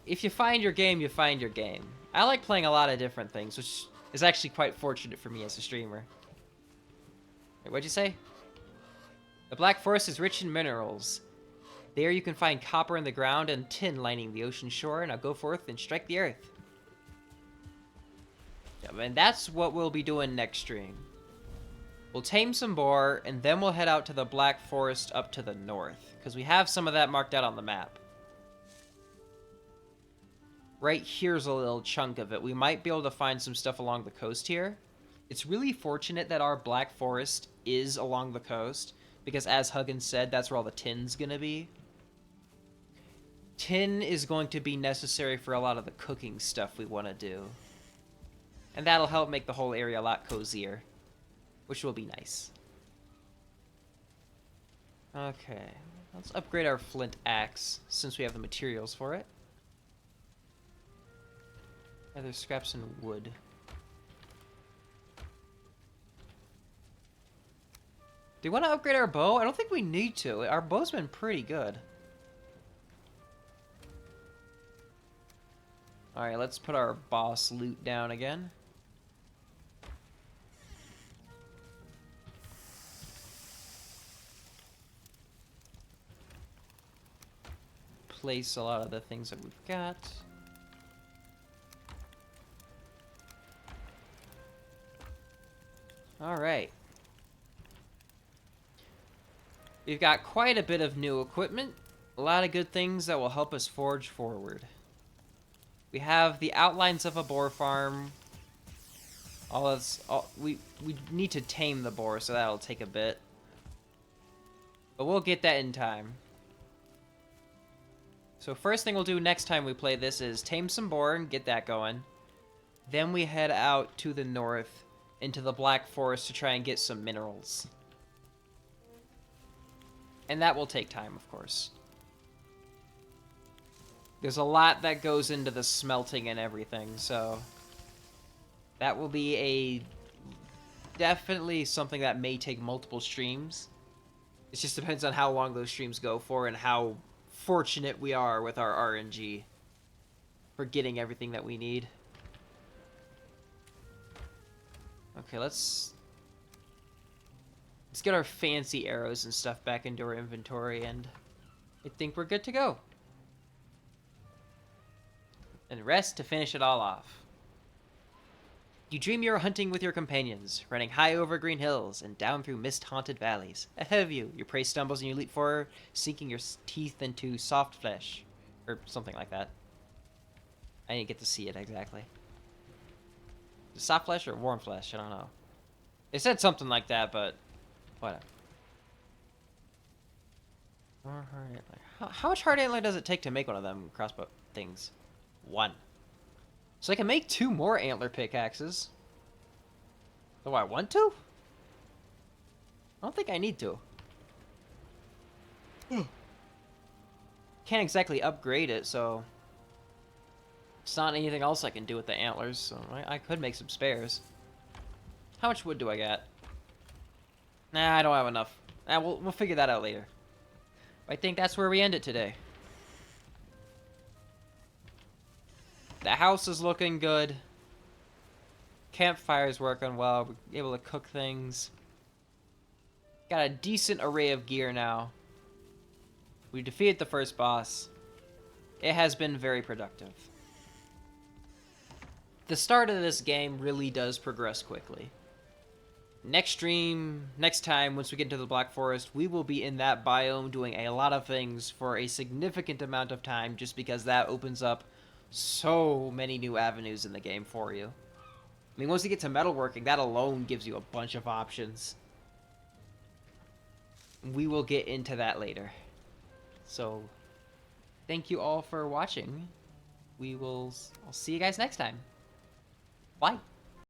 if you find your game, you find your game. I like playing a lot of different things, which is actually quite fortunate for me as a streamer. Wait, what'd you say? The Black Forest is rich in minerals. There you can find copper in the ground and tin lining the ocean shore. Now go forth and strike the earth. Yeah, and that's what we'll be doing next stream. We'll tame some boar, and then we'll head out to the Black Forest up to the north, because we have some of that marked out on the map. Right here's a little chunk of it. We might be able to find some stuff along the coast here. It's really fortunate that our Black Forest is along the coast, because as Huggins said, that's where all the tin's gonna be. Tin is going to be necessary for a lot of the cooking stuff we want to do. And that'll help make the whole area a lot cozier, which will be nice. Okay, let's upgrade our flint axe, since we have the materials for it. Yeah, there's scraps and wood. Do we want to upgrade our bow? I don't think we need to. Our bow's been pretty good. Alright, let's put our boss loot down again. Place a lot of the things that we've got. Alright. We've got quite a bit of new equipment. A lot of good things that will help us forge forward. We have the outlines of a boar farm. We need to tame the boar, so that'll take a bit. But we'll get that in time. So first thing we'll do next time we play this is tame some boar and get that going. Then we head out to the north into the Black Forest to try and get some minerals. And that will take time, of course. There's a lot that goes into the smelting and everything, so that will be definitely something that may take multiple streams. It just depends on how long those streams go for and how fortunate we are with our RNG for getting everything that we need. Okay, let's get our fancy arrows and stuff back into our inventory, and I think we're good to go. And rest to finish it all off. You dream you're hunting with your companions, running high over green hills and down through mist-haunted valleys. Ahead of you, your prey stumbles and you leap forward, sinking your teeth into soft flesh. Or something like that. I didn't get to see it exactly. Soft flesh or warm flesh? I don't know. They said something like that, but whatever. How much hard antler does it take to make one of them crossbow things? 1. So I can make 2 more antler pickaxes. Do I want to? I don't think I need to. Can't exactly upgrade it, so it's not anything else I can do with the antlers, so I could make some spares. How much wood do I got? Nah, I don't have enough. We'll figure that out later. I think that's where we end it today. The house is looking good. Campfire's working well. We're able to cook things. Got a decent array of gear now. We defeated the first boss. It has been very productive. The start of this game really does progress quickly. Next stream, next time, once we get into the Black Forest, we will be in that biome doing a lot of things for a significant amount of time, just because that opens up so many new avenues in the game for you. I mean, once you get to metalworking, that alone gives you a bunch of options. We will get into that later. So, thank you all for watching. I'll see you guys next time. Bye.